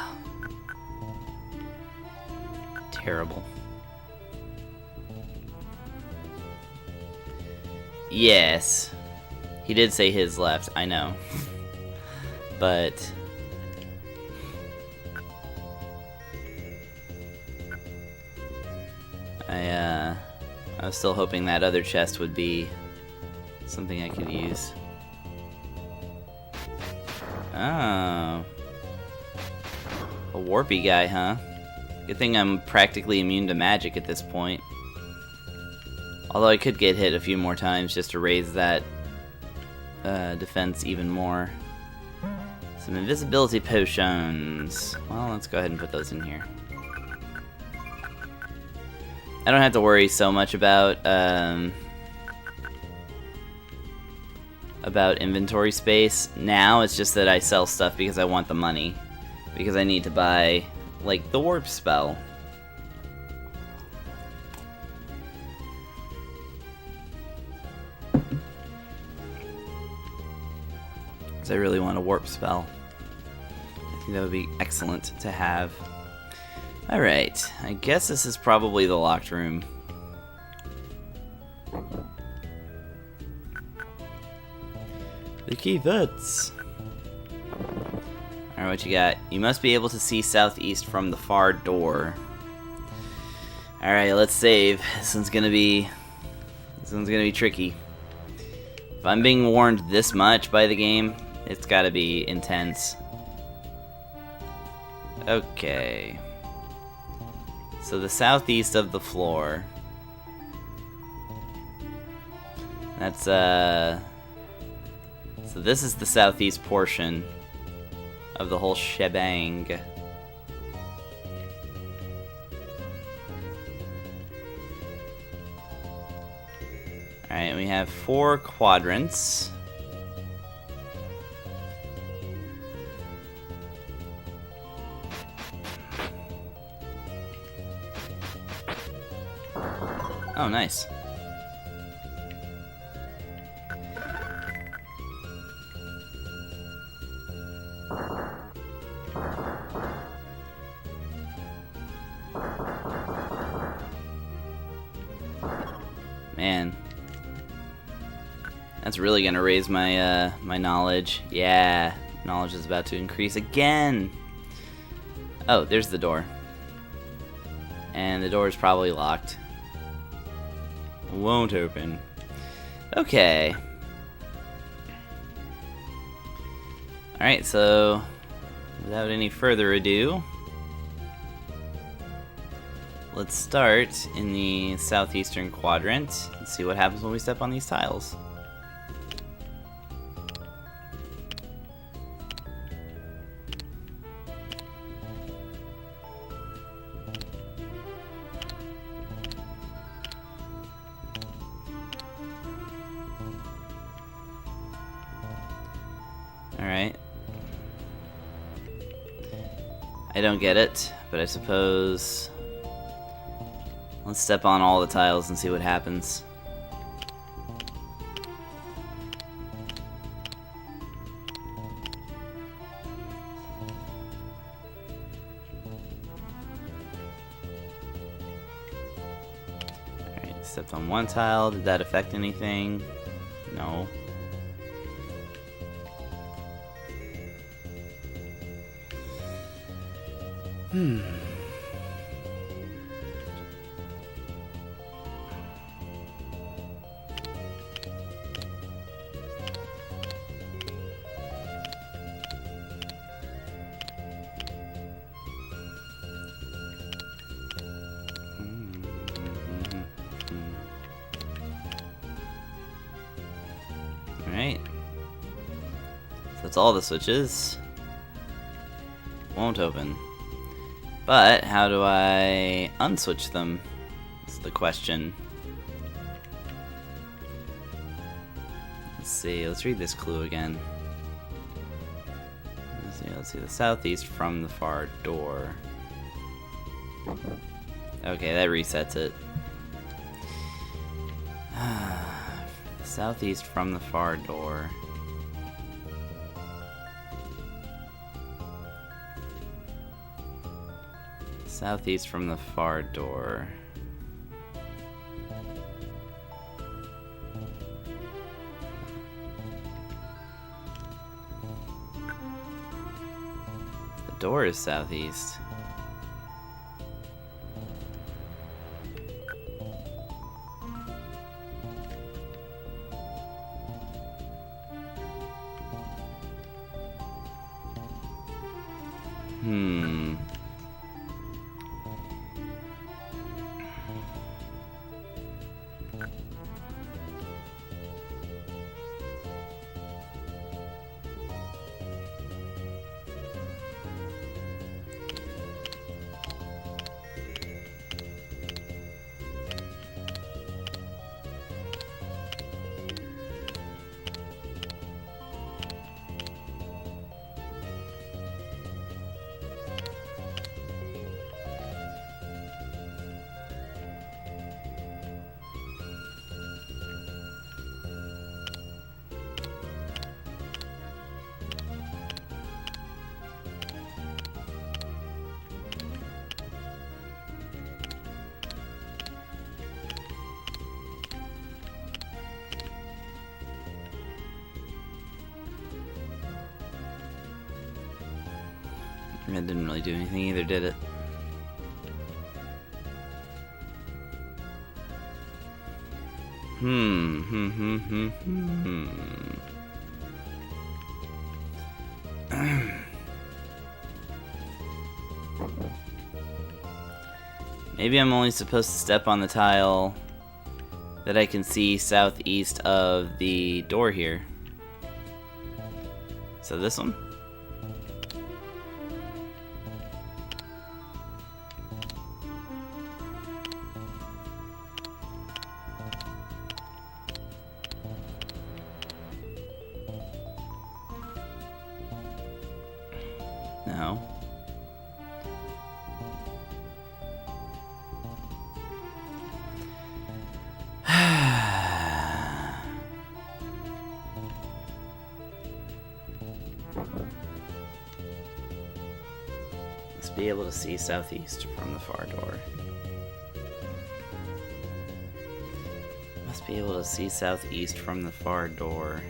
Terrible. Yes. He did say his left, I know. But I was still hoping that other chest would be something I could use. Oh. A warpy guy, huh? Good thing I'm practically immune to magic at this point. Although I could get hit a few more times just to raise that defense even more. Some invisibility potions. Well, let's go ahead and put those in here. I don't have to worry so much about inventory space now. It's just that I sell stuff because I want the money, because I need to buy, like, the warp spell. Because I really want a warp spell. I think that would be excellent to have. Alright, I guess this is probably the locked room. The key fits. Alright, what you got? You must be able to see southeast from the far door. Alright, let's save. This one's gonna be tricky. If I'm being warned this much by the game, it's gotta be intense. Okay. So the southeast of the floor. That's, so this is the southeast portion of the whole shebang. Alright, we have 4 quadrants. Oh, nice. Man. That's really gonna raise my, my knowledge. Yeah, knowledge is about to increase again. Oh, there's the door. And the door is probably locked. Won't open. Okay. Alright, so without any further ado, let's start in the southeastern quadrant and see what happens when we step on these tiles. Alright. I don't get it, but I suppose let's step on all the tiles and see what happens. Alright, stepped on one tile. Did that affect anything? No. Alright. So that's all the switches. Won't open. But how do I unswitch them? That's the question. Let's see, let's read this clue again. Let's see, the southeast from the far door. Okay, that resets it. Southeast from the far door. Southeast from the far door. The door is southeast. It didn't really do anything either, did it? Maybe I'm only supposed to step on the tile that I can see southeast of the door here. So this one? No. Let's be able to see southeast from the far door. Must be able to see southeast from the far door.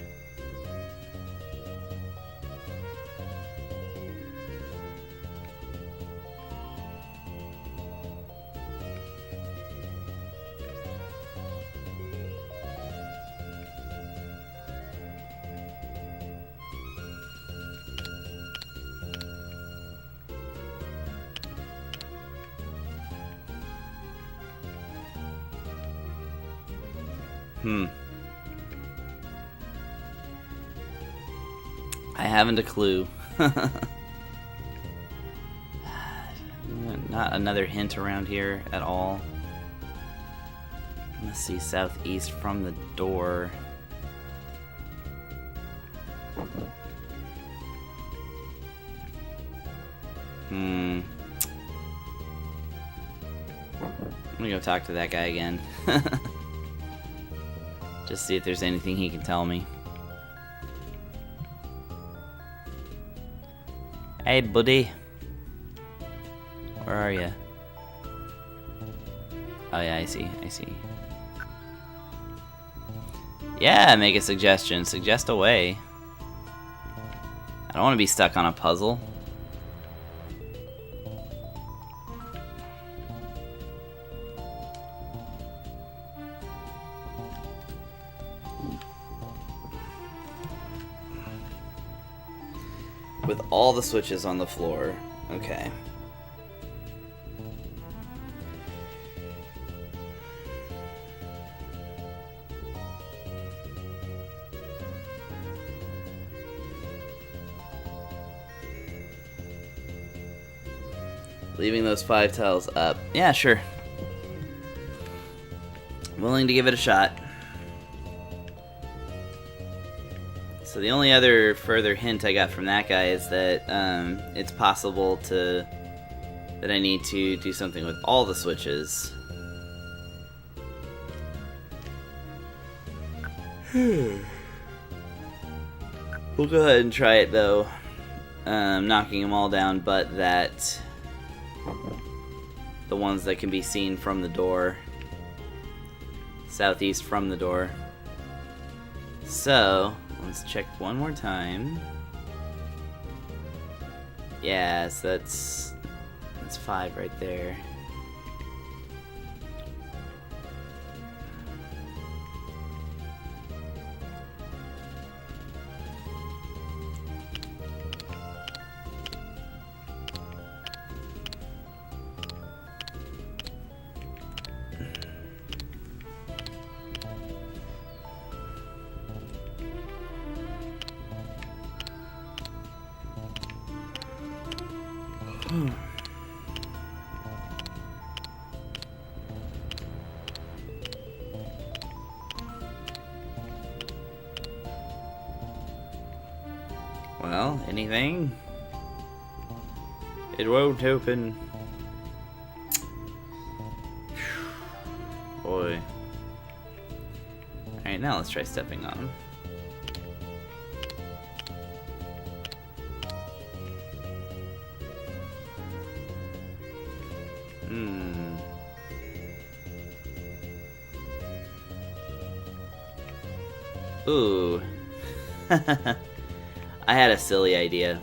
I haven't a clue. Not another hint around here at all. Let's see, southeast from the door. I'm gonna go talk to that guy again. Just see if there's anything he can tell me. Hey, buddy. Where are you? Oh yeah, I see. Yeah, make a suggestion. Suggest a way. I don't want to be stuck on a puzzle. With all the switches on the floor. Okay. Leaving those 5 tiles up. Yeah, sure. Willing to give it a shot. So the only other further hint I got from that guy is that it's possible that I need to do something with all the switches. We'll go ahead and try it though. Knocking them all down, but that the ones that can be seen from the door. Southeast from the door. So, let's check one more time. Yeah, so that's 5 right there. Well, anything? It won't open. Boy. Alright, now let's try stepping on. Ooh. I had a silly idea.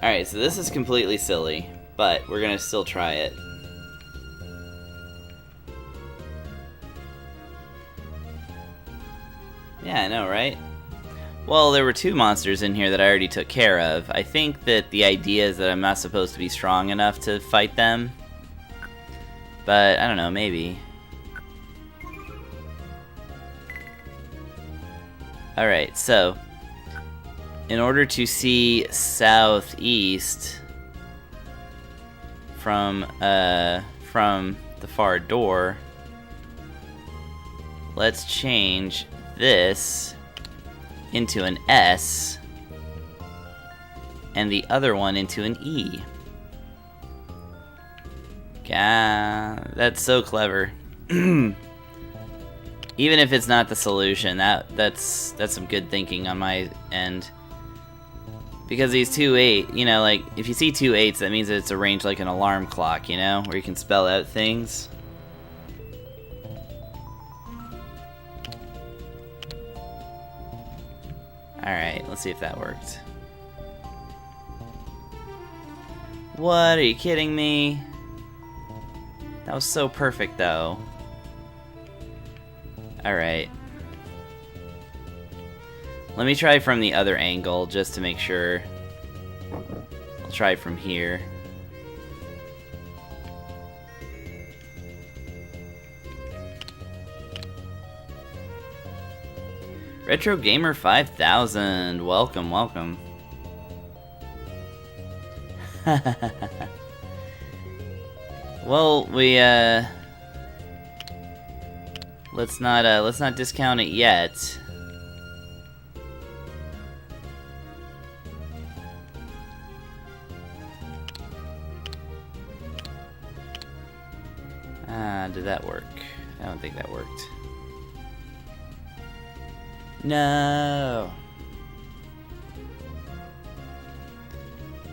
Alright, so this is completely silly, but we're gonna still try it. Yeah, I know, right? Well, there were 2 monsters in here that I already took care of. I think that the idea is that I'm not supposed to be strong enough to fight them. But, I don't know, maybe. Alright, so in order to see southeast from the far door, let's change this into an S and the other one into an E. God, that's so clever. Even if it's not the solution, that's some good thinking on my end. Because these 2 8, you know, like, if you see 2 8s, that means that it's arranged like an alarm clock, you know? Where you can spell out things. Alright, let's see if that worked. What? Are you kidding me? That was so perfect, though. Alright. Let me try from the other angle, just to make sure. I'll try from here. Retro Gamer 5000, welcome, welcome. Well, we let's not discount it yet. Did that work? I don't think that worked. No.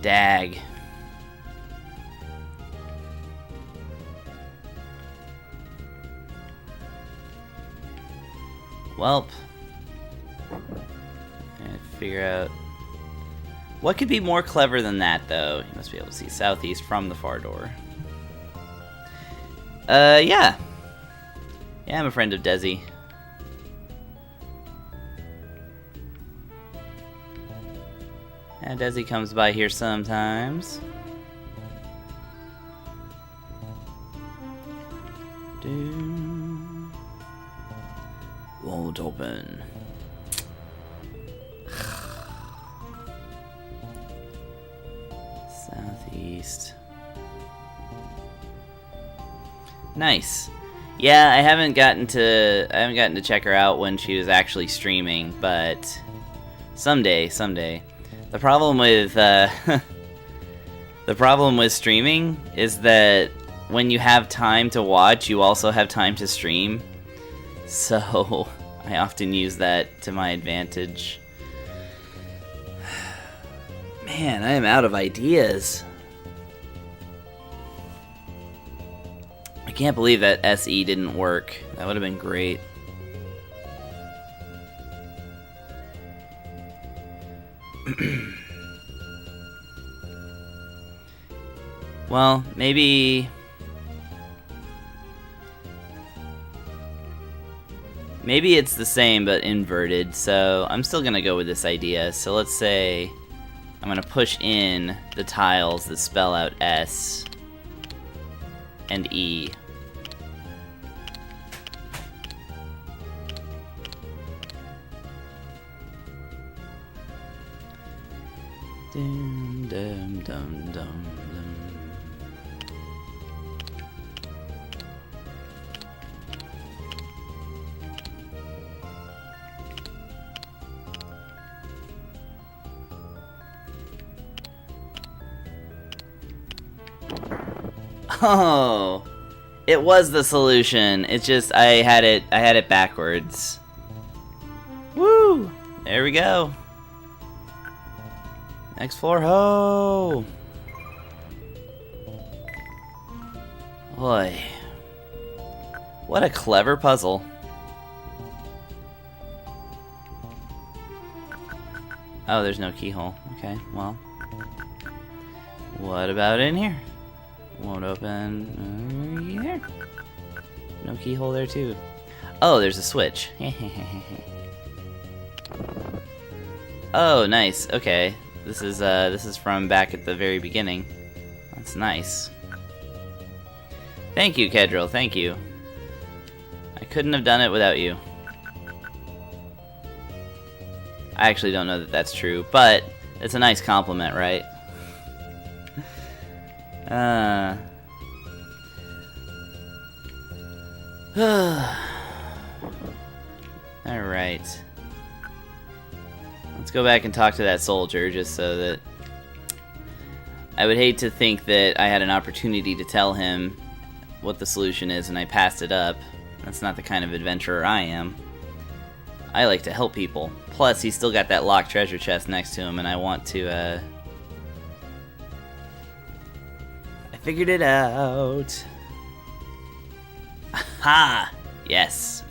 Dag. Welp. Figure out what could be more clever than that, though. You must be able to see southeast from the far door. Yeah. Yeah, I'm a friend of Desi. And Desi comes by here sometimes. Won't open. Nice. Yeah, I haven't gotten to check her out when she was actually streaming, but someday. The problem with the problem with streaming is that when you have time to watch, you also have time to stream. So I often use that to my advantage. Man, I am out of ideas. I can't believe that SE didn't work. That would have been great. Well, maybe it's the same but inverted, so I'm still gonna go with this idea. So let's say I'm gonna push in the tiles that spell out S and E. Dum dum dum dum dum. Oh, it was the solution. It's just I had it backwards. Woo! There we go. Next floor, ho! Boy, what a clever puzzle. Oh, there's no keyhole. Okay, well, what about in here? Won't open either. No keyhole there too. Oh, there's a switch. Oh, nice. Okay, this is from back at the very beginning. That's nice. Thank you, Kedril. Thank you. I couldn't have done it without you. I actually don't know that that's true, but it's a nice compliment, right? Alright. Let's go back and talk to that soldier, just so that... I would hate to think that I had an opportunity to tell him what the solution is and I passed it up. That's not the kind of adventurer I am. I like to help people. Plus, he's still got that locked treasure chest next to him, and I want to, I figured it out. Aha! Yes.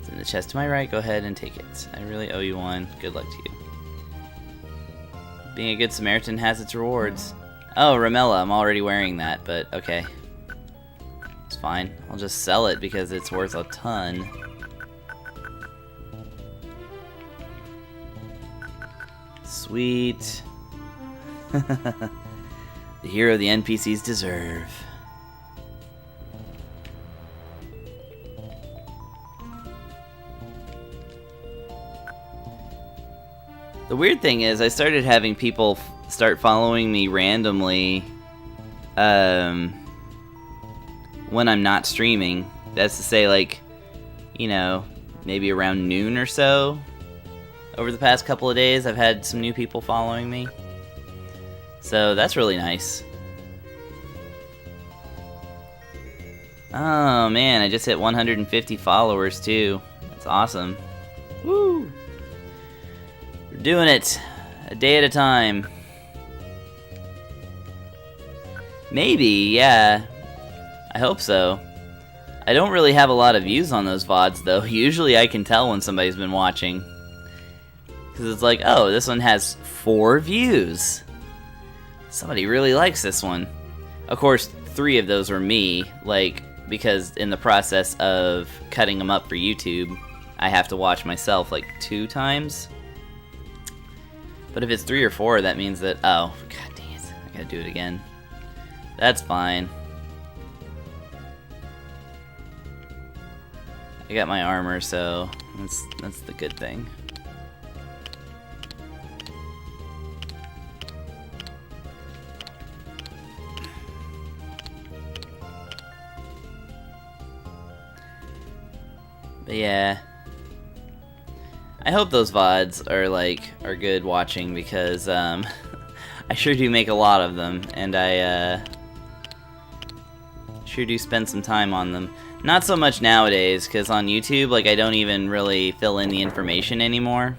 It's in the chest to my right. Go ahead and take it. I really owe you one. Good luck to you. Being a good Samaritan has its rewards. Oh, Ramella, I'm already wearing that, but okay. It's fine. I'll just sell it because it's worth a ton. Sweet. The hero the NPCs deserve. The weird thing is, I started having people start following me randomly when I'm not streaming. That's to say, like, you know, maybe around noon or so. Over the past couple of days, I've had some new people following me. So that's really nice. Oh man, I just hit 150 followers too. That's awesome. Woo! We're doing it a day at a time. Maybe, yeah. I hope so. I don't really have a lot of views on those VODs though. Usually I can tell when somebody's been watching. Because it's like, oh, this one has 4 views. Somebody really likes this one. Of course, 3 of those were me, like, because in the process of cutting them up for YouTube, I have to watch myself like 2 times. But if it's 3 or 4, that means that, oh, god dang it, I gotta do it again. That's fine. I got my armor, so that's the good thing. But yeah, I hope those VODs are good watching, because I sure do make a lot of them, and I sure do spend some time on them. Not so much nowadays, because on YouTube, like, I don't even really fill in the information anymore.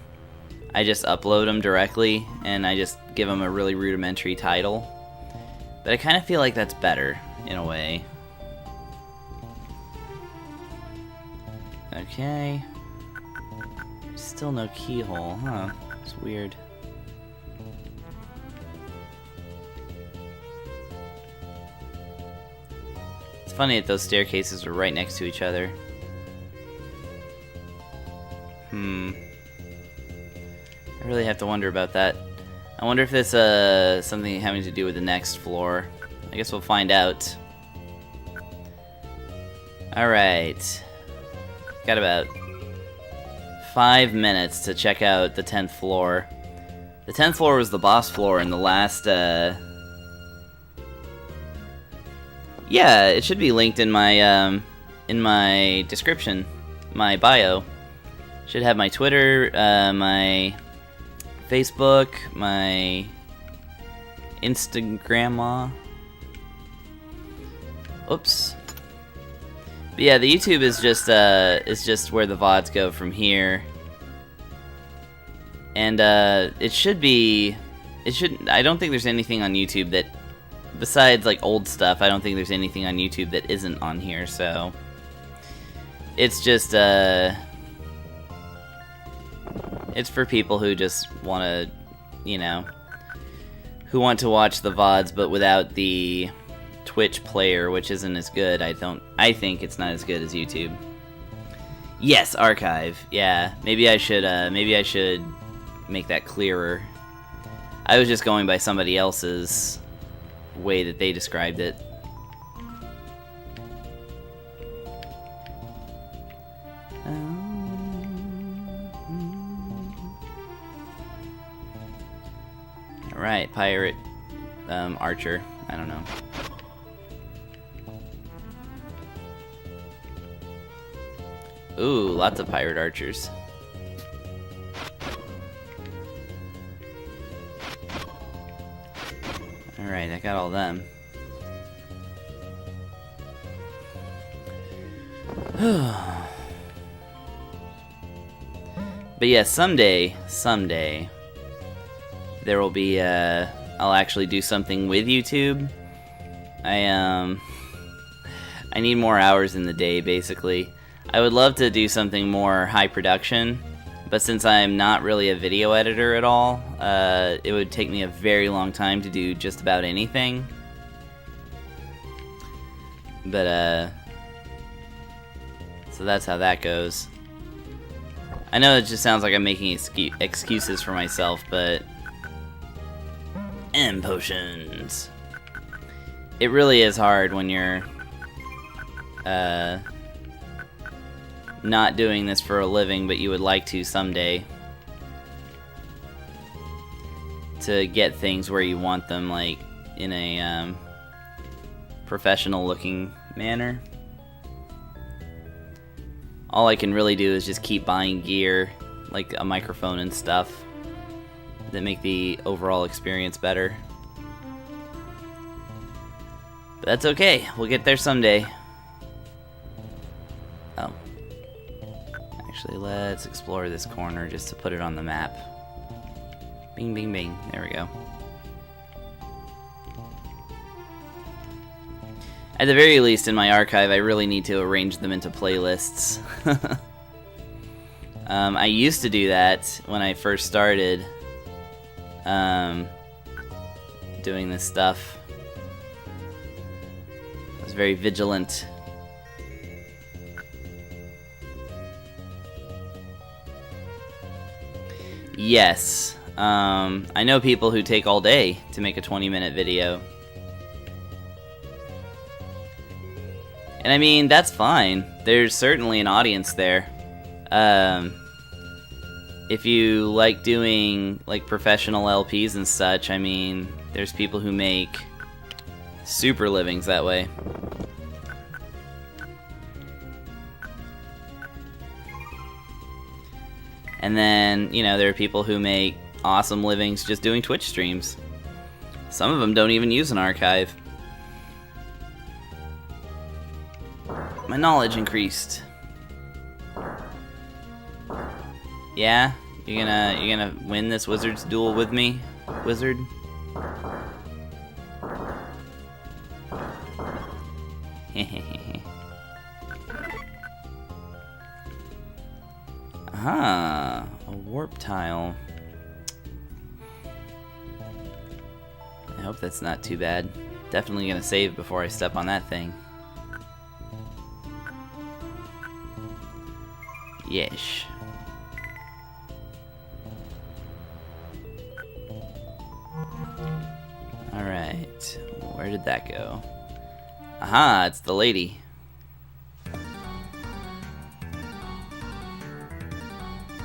I just upload them directly, and I just give them a really rudimentary title. But I kind of feel like that's better, in a way. Okay. Still no keyhole, huh? It's weird. It's funny that those staircases are right next to each other. I really have to wonder about that. I wonder if this something having to do with the next floor. I guess we'll find out. Alright. Got about 5 minutes to check out the 10th floor. The 10th floor was the boss floor in the last, yeah, it should be linked in my description, my bio. Should have my Twitter, my Facebook, my Instagram. Oops. But yeah, the YouTube is just where the VODs go from here. And it should be, I don't think there's anything on YouTube that, besides like old stuff, I don't think there's anything on YouTube that isn't on here, so it's just it's for people who just want to, you know, who want to watch the VODs but without the Twitch player, which isn't as good. I think it's not as good as YouTube. Yes, archive. Yeah, maybe I should make that clearer. I was just going by somebody else's way that they described it. Alright, pirate archer. I don't know. Ooh, lots of pirate archers. Alright, I got all them. But yeah, someday, there will be, I'll actually do something with YouTube. I need more hours in the day, basically. I would love to do something more high production, but since I'm not really a video editor at all, it would take me a very long time to do just about anything. But, so that's how that goes. I know it just sounds like I'm making excuses for myself, but... M potions. It really is hard when you're, not doing this for a living, but you would like to someday, to get things where you want them, like, in a, professional looking manner. All I can really do is just keep buying gear, like a microphone and stuff, that make the overall experience better. But that's okay, we'll get there someday. Oh. Actually, let's explore this corner just to put it on the map. Bing, bing, bing. There we go. At the very least, in my archive, I really need to arrange them into playlists. I used to do that when I first started doing this stuff. I was very vigilant. Yes, I know people who take all day to make a 20-minute video. And I mean, that's fine. There's certainly an audience there. If you like doing like professional LPs and such, I mean, there's people who make super livings that way. And then, you know, there are people who make awesome livings just doing Twitch streams. Some of them don't even use an archive. My knowledge increased. Yeah? You're gonna win this wizard's duel with me, wizard? Aha, a warp tile. I hope that's not too bad. Definitely gonna save before I step on that thing. Yes. Alright, where did that go? Aha, it's the lady.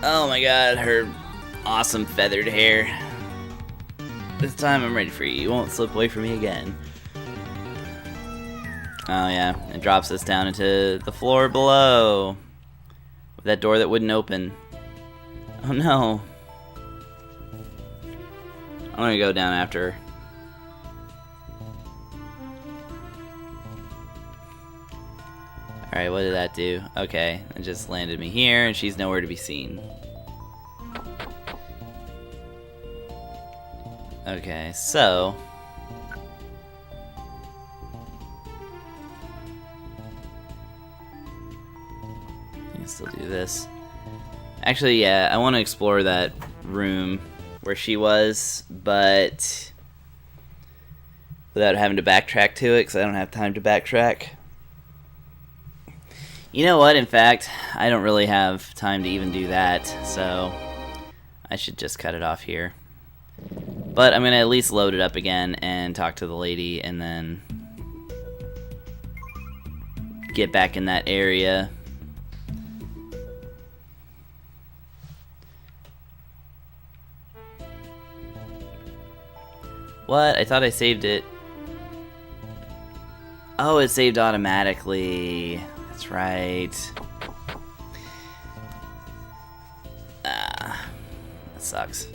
Oh my god, her awesome feathered hair. This time I'm ready for you. You won't slip away from me again. Oh yeah, it drops us down into the floor below. With that door that wouldn't open. Oh no. I'm gonna go down after her. Alright, what did that do? Okay, it just landed me here, and she's nowhere to be seen. Okay, so... I can still do this. Actually, yeah, I want to explore that room where she was, but... without having to backtrack to it, because I don't have time to backtrack. You know what, in fact, I don't really have time to even do that, so I should just cut it off here. But I'm going to at least load it up again and talk to the lady and then get back in that area. What? I thought I saved it. Oh, it saved automatically. That's right. Ah, that sucks.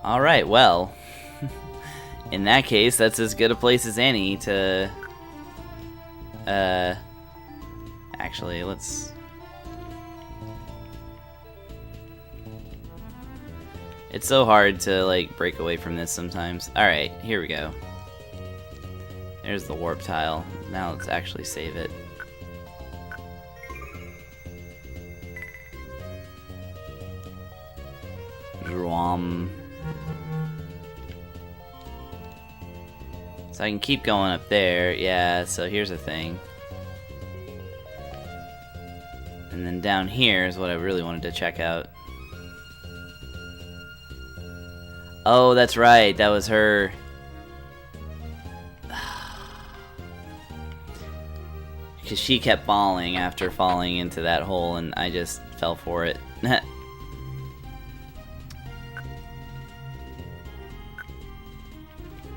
Alright, well, in that case, that's as good a place as any to, actually, let's, it's so hard to, like, break away from this sometimes. Alright, here we go. There's the warp tile. Now let's actually save it. Drum. So I can keep going up there. Yeah, so here's the thing. And then down here is what I really wanted to check out. Oh, that's right. That was her. Because she kept falling after falling into that hole, and I just fell for it.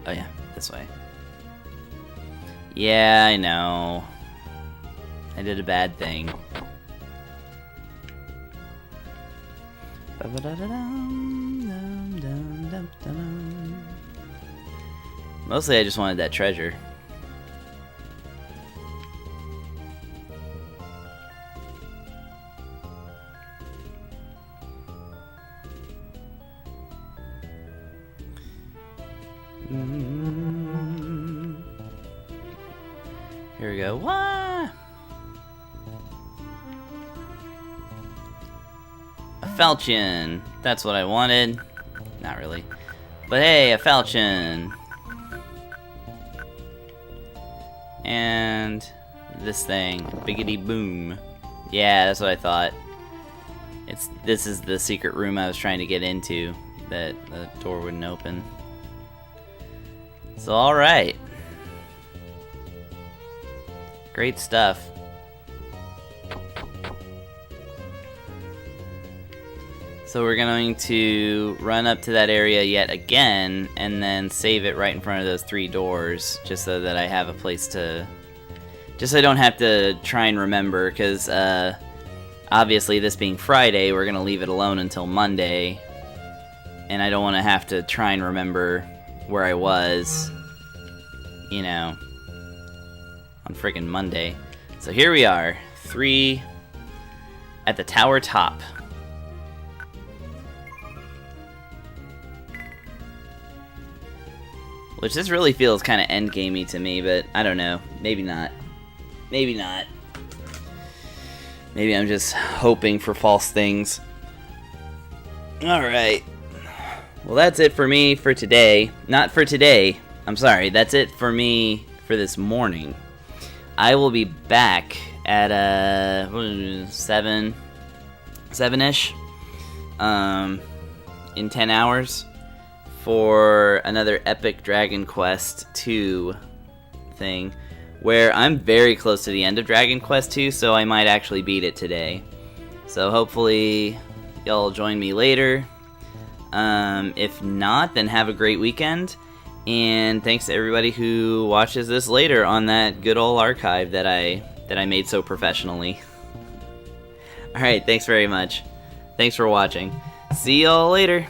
Oh yeah, this way. Yeah, I know. I did a bad thing. Mostly I just wanted that treasure. Here we go. What? A falchion. That's what I wanted. Not really. But hey, a falchion. And this thing. Biggity boom. Yeah, that's what I thought. This is the secret room I was trying to get into that the door wouldn't open. So alright. Great stuff. So we're going to run up to that area yet again and then save it right in front of those 3 doors just so that I have a place to Just so I don't have to try and remember, because obviously this being Friday, we're going to leave it alone until Monday. And I don't want to have to try and remember where I was, you know, on friggin' Monday. So here we are, 3 at the tower top. Which this really feels kind of endgamey to me, but I don't know. Maybe not. Maybe not. Maybe I'm just hoping for false things. Alright. Well, that's it for me for today. Not for today. I'm sorry. That's it for me for this morning. I will be back at 7-ish in 10 hours for another Epic Dragon Quest 2 thing, where I'm very close to the end of Dragon Quest 2, so I might actually beat it today. So hopefully y'all join me later. If not, then have a great weekend. And thanks to everybody who watches this later on that good old archive that I made so professionally. Alright, thanks very much. Thanks for watching. See y'all later.